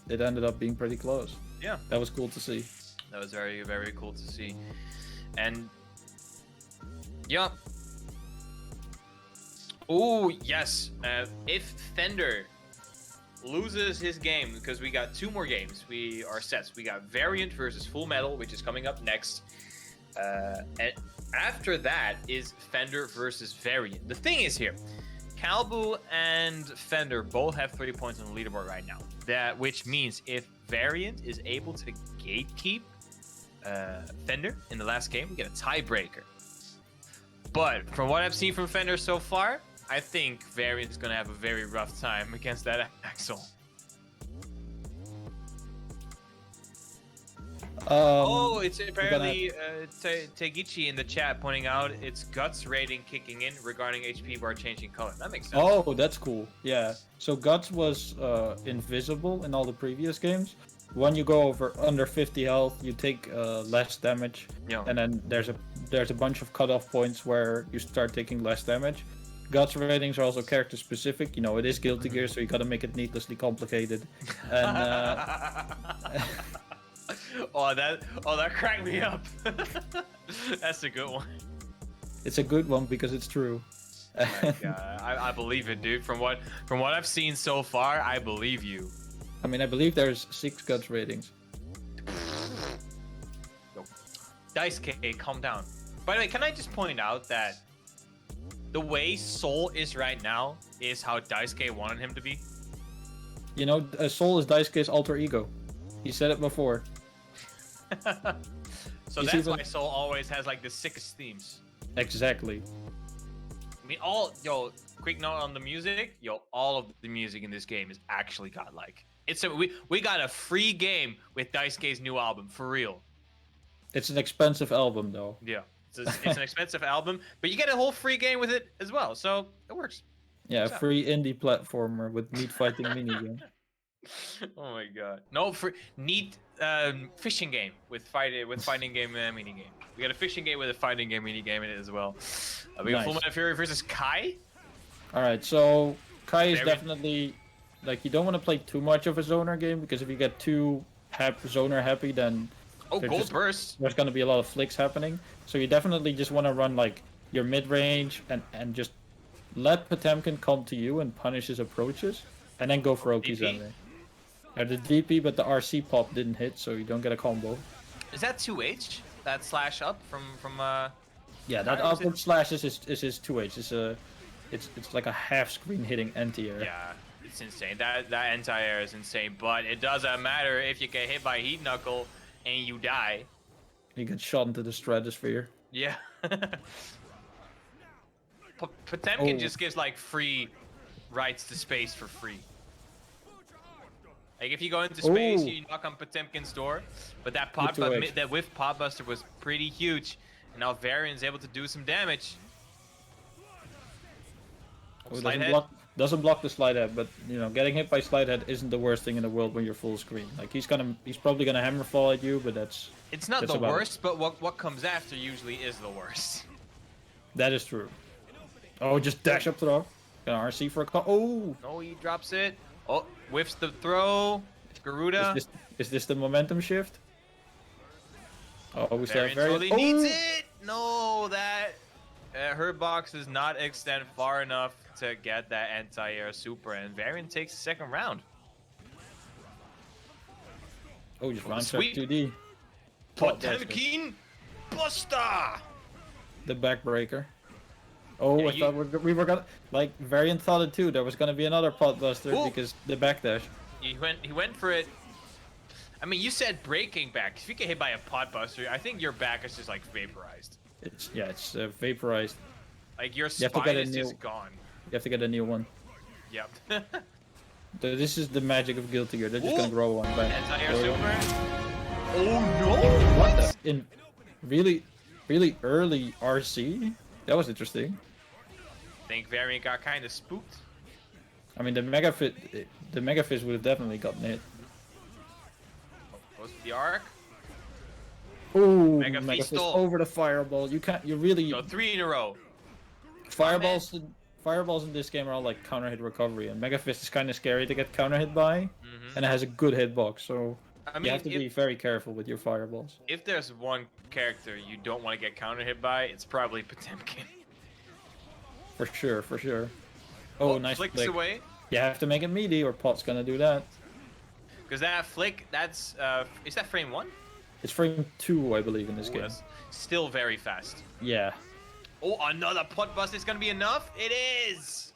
it ended up being pretty close.
Yeah.
That was cool to see.
That was very, very cool to see. And yeah. Oh, yes. If Fender loses his game, because we got 2 more games, we are sets. We got Variant versus Full Metal, which is coming up next. And after that is Fender versus Variant. The thing is here, Calbu and Fender both have 30 points on the leaderboard right now. Which means if Variant is able to gatekeep Fender in the last game, we get a tiebreaker. But from what I've seen from Fender so far, I think Variant is going to have a very rough time against that Axel. Oh, it's apparently Tegichi in the chat pointing out it's Guts rating kicking in regarding HP bar changing color. That makes sense.
Oh, that's cool. Yeah. So Guts was invisible in all the previous games. When you go under 50 health, you take less damage.
Yeah.
And then there's a bunch of cutoff points where you start taking less damage. Guts ratings are also character specific. You know, it is Guilty Gear, so you gotta make it needlessly complicated. And
oh, that cracked me up. That's a good one.
It's a good one because it's true.
Oh my God. I believe it, dude. From what I've seen so far, I believe you.
I mean, I believe there's 6 Guts ratings.
Daisuke, calm down. By the way, can I just point out that the way Soul is right now is how Daisuke wanted him to be?
You know, Soul is Daisuke's alter ego. He said it before.
So that's why Soul always has like the sickest themes.
Exactly.
I mean, quick note on the music. All of the music in this game is actually godlike. We got a free game with Daisuke's new album, for real.
It's an expensive album, though.
Yeah, it's an expensive album, but you get a whole free game with it as well, so it works.
Yeah, free indie platformer with neat fighting minigame.
Oh my God! No, neat fishing game with fighting game minigame. We got a fishing game with a fighting game minigame in it as well. We got Full Metal Fury versus Kai.
All right, so Kai is definitely like, you don't want to play too much of a zoner game, because if you get too zoner happy, then
gold burst.
There's going to be a lot of flicks happening. So you definitely just want to run like your mid range and just let Potemkin come to you and punish his approaches, and then go for Okizeme. The DP, but the RC pop didn't hit, so you don't get a combo.
Is that 2H? That slash up from
Yeah, that upward slash is his 2H. It's like a half screen hitting anti-air.
Yeah, it's insane. That anti-air is insane, but it doesn't matter if you get hit by Heat Knuckle and you die.
You get shot into the stratosphere.
Yeah. Potemkin just gives like free rights to space for free. Like if you go into space, you knock on Potemkin's door, but that whiff pot buster was pretty huge, and now Varian's able to do some damage.
Doesn't block the slide head, but you know, getting hit by slide head isn't the worst thing in the world when you're full screen. Like he's probably gonna hammer fall at you, but
it's not the worst, but what comes after usually is the worst.
That is true. Oh, just dash up throw. Gonna RC for a call. Oh!
No, he drops it. Oh, whiffs the throw. Garuda.
Is this the momentum shift? Oh, we still have Varian.
Totally needs it. No, that her box does not extend far enough to get that anti-air super, and Varian takes the second round.
Oh, just round shot 2D.
Potemkin Buster.
The backbreaker. Oh, yeah, I thought we were gonna, like, Varian thought it too. There was gonna be another pot buster because the backdash.
He went for it. I mean, you said breaking back. If you get hit by a pot buster, I think your back is just like vaporized.
It's vaporized.
Like your spine is just gone.
You have to get a new one.
Yep.
This is the magic of Guilty Gear. They're just gonna grow one back.
Anti-air super. Oh no!
What the? In really early RC? That was interesting.
I think Varian got kind of spooked.
I mean, the Mega Fist would have definitely gotten hit.
Goes to the arc.
Ooh, Mega Fist over the fireball. You really...
Go 3 in a row.
Fireballs in this game are all like counter hit recovery, and Mega Fist is kind of scary to get counter hit by, and it has a good hitbox, so you have to be very careful with your fireballs.
If there's one character you don't want to get counter hit by, it's probably Potemkin.
For sure. Oh, nice
flicks
flick.
Away.
You have to make it meaty, or Pot's gonna do that.
Because that flick, is that frame 1?
It's frame 2, I believe, in this game.
That's still very fast.
Yeah.
Oh, another pot bust is gonna be enough. It is.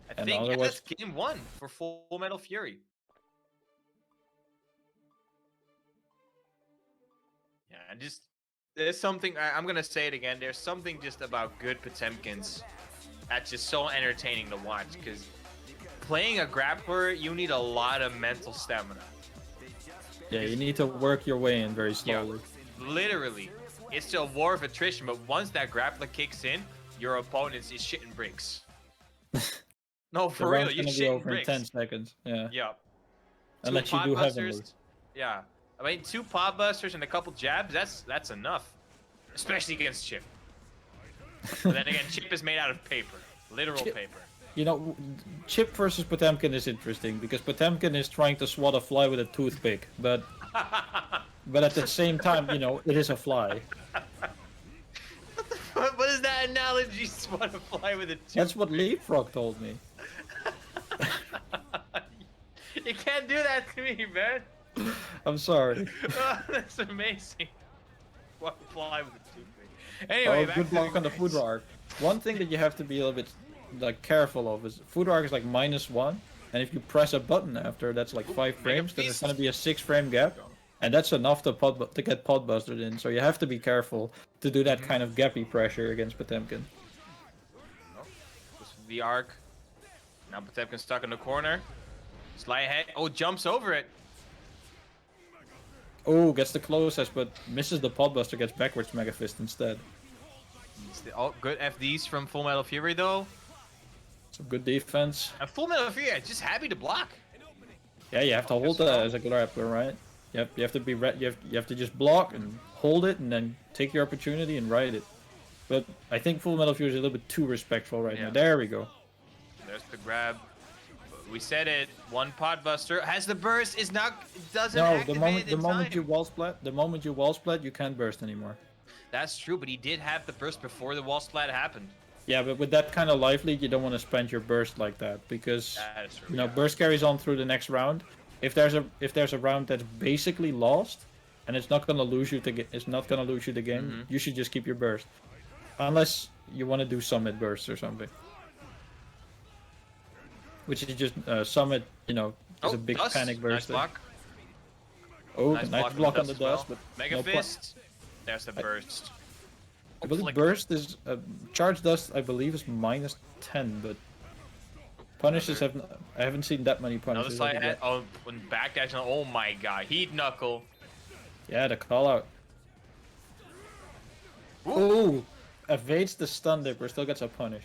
I think that's game 1 for Full Metal Fury. Yeah, there's something. I'm gonna say it again. There's something just about good Potemkins that's just so entertaining to watch. Because playing a grappler, you need a lot of mental stamina.
Yeah, you need to work your way in very slowly.
Yeah, literally. It's still a war of attrition, but once that grappler kicks in, your opponent is shitting bricks. No, for real, you're shitting
over
bricks.
in 10 seconds. Yeah.
Yeah.
Unless you do heavenly.
Yeah. I mean, 2 podbusters and a couple jabs, that's enough. Especially against Chip. But then again, Chip is made out of paper. Literal paper.
You know, Chip versus Potemkin is interesting because Potemkin is trying to swat a fly with a toothpick, but at the same time, you know, it is a fly.
What is that analogy? Swat a fly with a toothpick?
That's what Leapfrog told me.
You can't do that to me, man.
I'm sorry.
That's amazing. Swat a fly with a toothpick. Anyway,
good luck on the food arc. One thing that you have to be a little bit like careful of is food arc is like -1, and if you press a button after that's like 5 frames, then there's gonna be a 6-frame gap, and that's enough to get podbusted in. So you have to be careful to do that kind of gappy pressure against Potemkin.
This is the arc. Now Potemkin's stuck in the corner. Slide ahead. Oh, jumps over it.
Oh, gets the closest, but misses the podbuster. Gets backwards Mega Fist instead.
Good FDs from Full Metal Fury though.
Some good defense.
And Full Metal Fury, just happy to block.
Yeah, you have to hold that as a grappler, right? You have to be you have to just block and hold it, and then take your opportunity and ride it. But I think Full Metal Fury is a little bit too respectful right now. There we go.
There's the grab. We said it. 1 podbuster has the burst. Is not doesn't. No,
the moment you wall splat, you can't burst anymore.
That's true, but he did have the burst before the wall splat happened.
Yeah, but with that kind of life lead, you don't want to spend your burst like that because you know burst carries on through the next round. If there's a round that's basically lost, and it's not gonna lose you the game, you should just keep your burst, unless you want to do summit burst or something, which is just summit. You know, is a big panic burst.
Nice block.
Oh, nice block on the dust, but
Mega Fist. There's the burst.
I believe burst is charge dust. I believe is -10, but punishes I haven't seen that many punishes.
Another slide ahead. Oh, when backdash. Oh my god, heat knuckle.
Yeah, the call out. Ooh, evades the stun dipper, still gets a punish.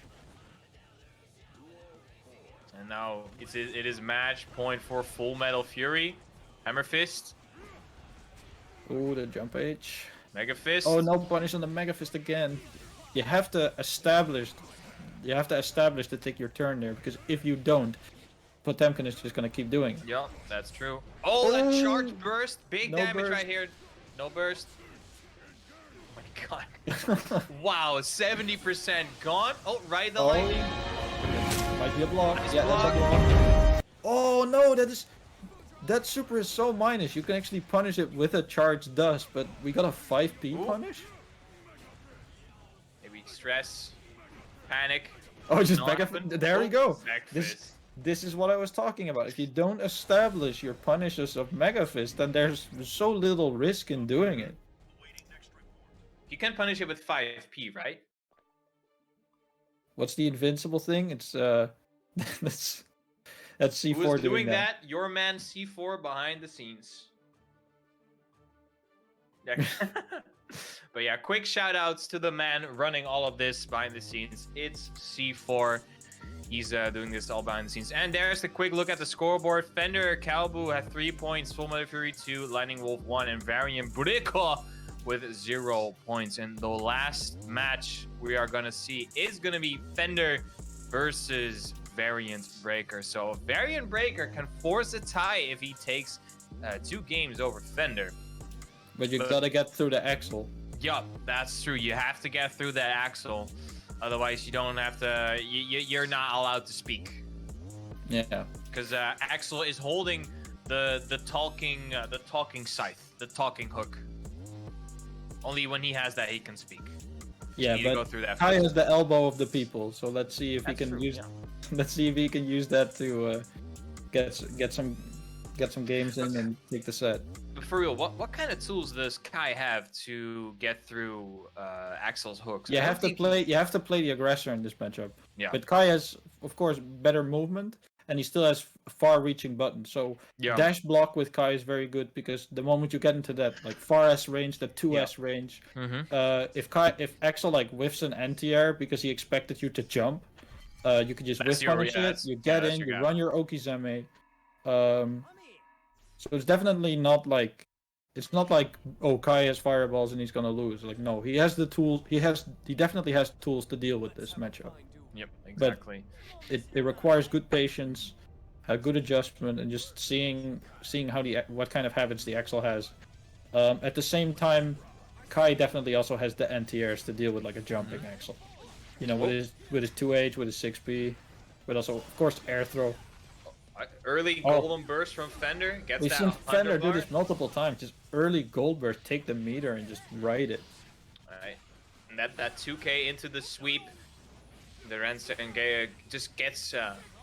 And now it is match point for Full Metal Fury. Hammer Fist.
Ooh, the jump H.
Mega Fist.
Oh, no punish on the Mega Fist again. You have to establish to take your turn there, because if you don't, Potemkin is just gonna keep doing it.
Yep, that's true. Oh, that charge burst. Big damage right here. No burst. Oh my god. Wow, 70% gone. Oh, right the lightning.
Might be a block.
Nice
Yeah,
block.
that's a block. Oh no, that super is so minus. You can actually punish it with a charged dust, but we got a 5p punish.
Maybe stress, panic.
Oh, just back up. There we go. This is what I was talking about. If you don't establish your punishes of Mega Fist, then there's so little risk in doing it.
You can punish it with 5p, right?
What's the invincible thing? It's that's C4
Who is doing that? Your man C4 behind the scenes. Yeah. But yeah, quick shout outs to the man running all of this behind the scenes. It's C4. He's doing this all behind the scenes. And there's a quick look at the scoreboard. Fender Calbu have 3 points, Full Metal Fury 2, Lightning Wolf 1, and Varian Brico with 0 points. And the last match we are gonna see is gonna be Fender versus Variant Breaker. So Variant Breaker can force a tie if he takes 2 games over Fender.
But you gotta get through the axle.
Yup, that's true. You have to get through that axle. Otherwise, you don't have to. You're not allowed to speak.
Yeah.
Because Axel is holding the talking scythe, the talking hook. Only when he has that, he can speak.
Yeah, but Kai is the elbow of the people, so let's see if he can Let's see if he can use that to get some games in and take the set.
But for real, what kind of tools does Kai have to get through Axel's hooks?
You have to play the aggressor in this matchup.
Yeah.
But Kai has, of course, better movement, and he still has far-reaching buttons. So dash block with Kai is very good because the moment you get into that like far S range, that 2S range, if Axel like whiffs an anti-air because he expected you to jump, you can just whiff punish it. You get in, you run your Okizeme. So it's definitely not like. It's not like, oh, Kai has fireballs and he's gonna lose. Like, no, he has the tools. He definitely has tools to deal with this matchup.
Yep, exactly.
But it requires good patience, a good adjustment, and just seeing how what kind of habits the Axel has. At the same time, Kai definitely also has the anti-airs to deal with like a jumping Axel. You know, with his 2H, with his 6P, but also of course air throw.
Early golden burst from Fender gets
We've seen Fender do this multiple times. Just early gold burst, take the meter and just ride it.
Alright. And that 2K into the sweep. The Renster and GAW just gets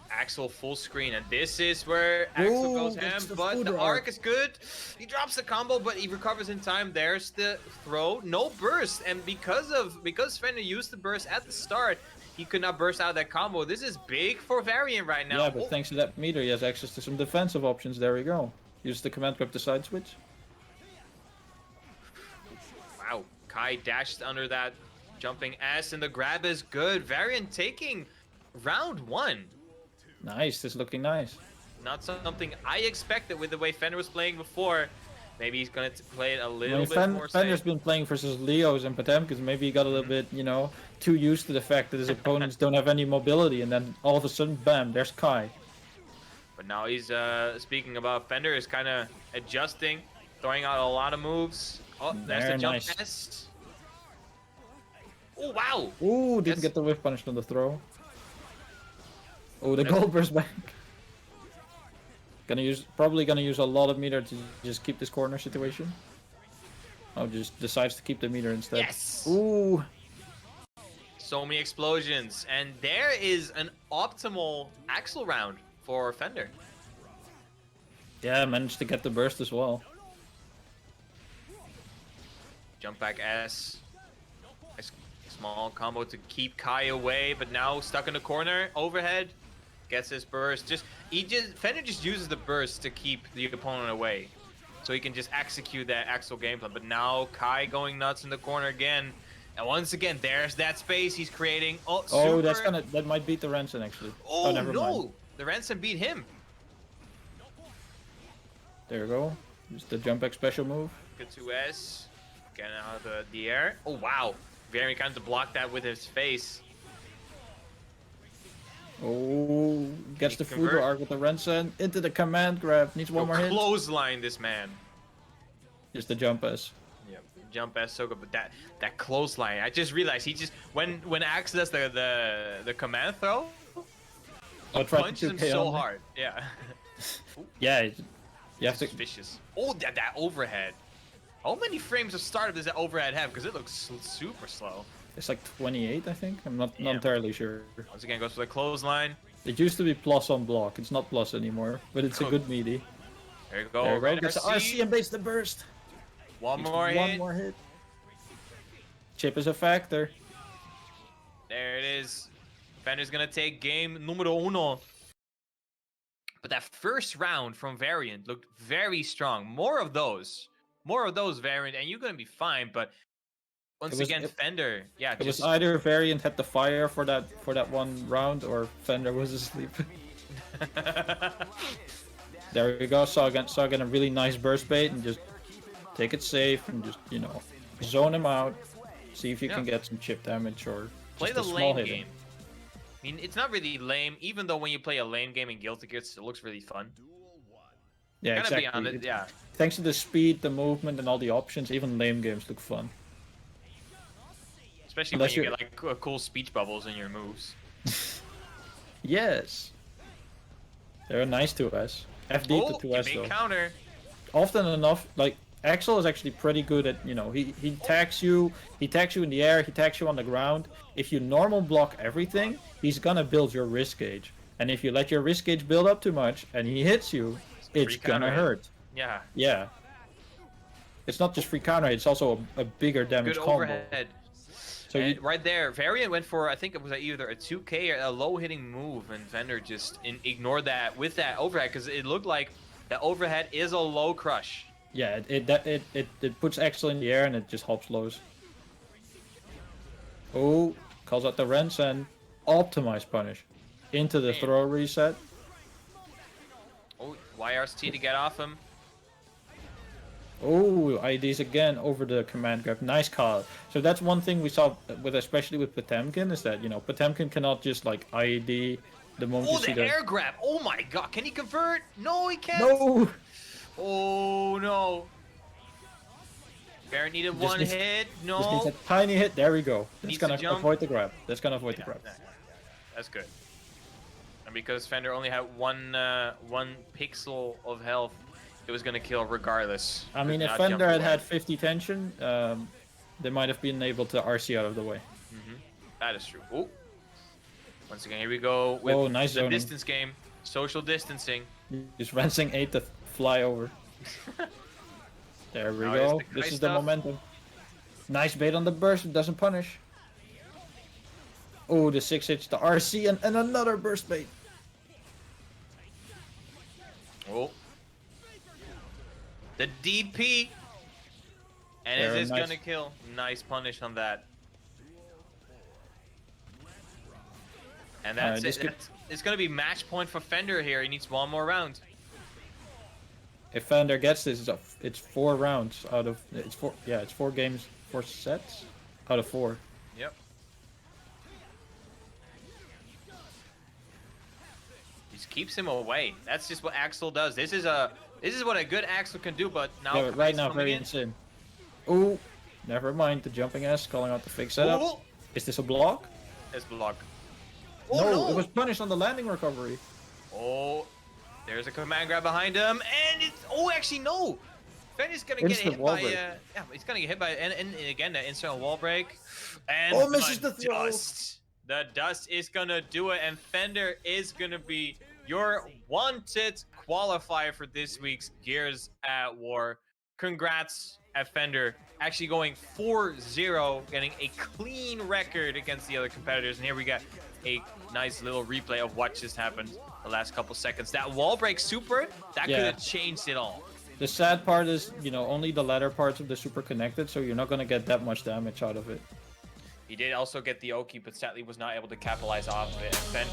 Axel full screen. And this is where Axel goes ham. But the arc is good. He drops the combo, but he recovers in time. There's the throw. No burst. And because Fender used the burst at the start, he could not burst out of that combo. This is big for Variant right now.
Yeah, but thanks to that meter, he has access to some defensive options. There we go. Use the command grab to side switch.
Wow, Kai dashed under that jumping S, and the grab is good. Variant taking round 1.
Nice, this is looking nice.
Not something I expected with the way Fender was playing before. Maybe he's going to play it a little bit more
Fender's
safe.
been playing versus Leos and Potemkins. Maybe he got a little bit, you know, too used to the fact that his opponents don't have any mobility, and then all of a sudden, bam, there's Kai.
But now he's, speaking about Fender, is kind of adjusting, throwing out a lot of moves. Oh, there's the jump S. Oh, wow.
Ooh, didn't get the whiff punished on the throw. Oh, the gold burst back. Probably gonna use a lot of meter to just keep this corner situation. Oh, just decides to keep the meter instead.
Yes!
Ooh!
So many explosions. And there is an optimal Axel round for Fender.
Yeah, managed to get the burst as well.
Jump back S. Nice small combo to keep Kai away, but now stuck in the corner. Overhead. Gets his burst. Fender just uses the burst to keep the opponent away, so he can just execute that Axel game plan. But now Kai going nuts in the corner again, and once again there's that space he's creating. Oh, super.
That might beat the Ransom actually.
Oh,
never mind.
The Ransom beat him.
There we go. Use the jump back special move.
Good 2S. Getting out of the air. Oh wow, very kind to block that with his face.
Oh, gets the Fudo arc with the Rensen into the command grab. Needs one more hit.
Clothesline this man.
Just the jump S.
Yep, jump S so good, but that clothesline. I just realized he just when Axel does the command throw, he punches him so hard. Yeah.
Yeah, you have to.
Vicious. Oh, that overhead. How many frames of startup does that overhead have? Because it looks super slow.
It's like 28, I think. I'm not entirely sure.
Once again, goes for the clothesline.
It used to be plus on block. It's not plus anymore, but it's a good meaty.
There you go.
There you go. Gets the RC and base the burst.
One more hit.
Chip is a factor.
There it is. Fender's gonna take game numero uno. But that first round from Variant looked very strong. More of those Variant, and you're gonna be fine. But once again, Fender,
it was either Variant had the fire for that one round, or Fender was asleep. There we go. Saw again a really nice burst bait, and just take it safe and just, you know, zone him out. See if you can get some chip damage or
play the lane game. I mean, it's not really lame, even though when you play a lane game in Guilty Gear, it looks really fun.
Yeah, exactly. Thanks to the speed, the movement, and all the options, even lame games look fun.
Especially when you get like cool speech bubbles in your moves.
Yes. They're nice to us. FD to 2S though.
Counter.
Often enough, like Axel is actually pretty good at, you know, he tags you in the air, he tags you on the ground. If you normal block everything, he's gonna build your risk gauge. And if you let your risk gauge build up too much and he hits you, it's gonna hurt.
Yeah.
Yeah. It's not just free counter, it's also a bigger damage combo.
Overhead. So right there, Variant went for, I think it was either a 2K or a low-hitting move, and Fender just ignored that with that overhead, because it looked like the overhead is a low crush.
Yeah, it puts Axel in the air and it just hops lows. Oh, calls out the Rents and optimize punish into the throw reset.
Oh, YRST to get off him.
Oh, IDs again over the command grab. Nice call. So that's one thing we saw with, especially with Potemkin, is that, you know, Potemkin cannot just like IED the moment you see
the air grab. Oh my god, can he convert? No, he can't.
No.
Oh no. Baron needed one hit. No.
Just needs a tiny hit. There we go. That's gonna avoid the grab. That's gonna avoid the grab.
That's good. And because Fender only had one pixel of health, it was gonna kill regardless.
I mean, if Fender had 50 tension, they might have been able to RC out of the way.
That is true. Oh. Once again, here we go with
nice
the distance game. Social distancing.
Just Rensing 8 to fly over. There we go. This is the momentum. Nice bait on the burst. It doesn't punish. Oh, the 6 hits the RC and another burst bait.
Oh. The DP. And is this gonna kill? Nice punish on that. And that's it. It's gonna be match point for Fender here. He needs one more round.
If Fender gets this, it's 4 rounds out of it's 4. Yeah, it's 4 games, 4 sets out of 4.
Yep. Just keeps him away. That's just what Axel does. This is what a good Axel can do. But now,
yeah, right now, very insane. Oh, never mind. The jumping S calling out the fake setup. Ooh. Is this a block?
It's blocked.
Oh, no, it was punished on the landing recovery.
Oh, there's a command grab behind him, and it's actually no. Fender's gonna get hit by he's gonna get hit by and again the instant wall break, and
misses the throw.
The dust is gonna do it, and Fender is gonna be your wanted qualifier for this week's Gears at War. Congrats at Fender, actually going 4-0, getting a clean record against the other competitors, and here we got a nice little replay of what just happened the last couple seconds. That wall break super, that could have changed it all.
The sad part is, you know, only the latter parts of the super connected, so you're not going to get that much damage out of it.
He did also get the Oki, but sadly was not able to capitalize off of it. And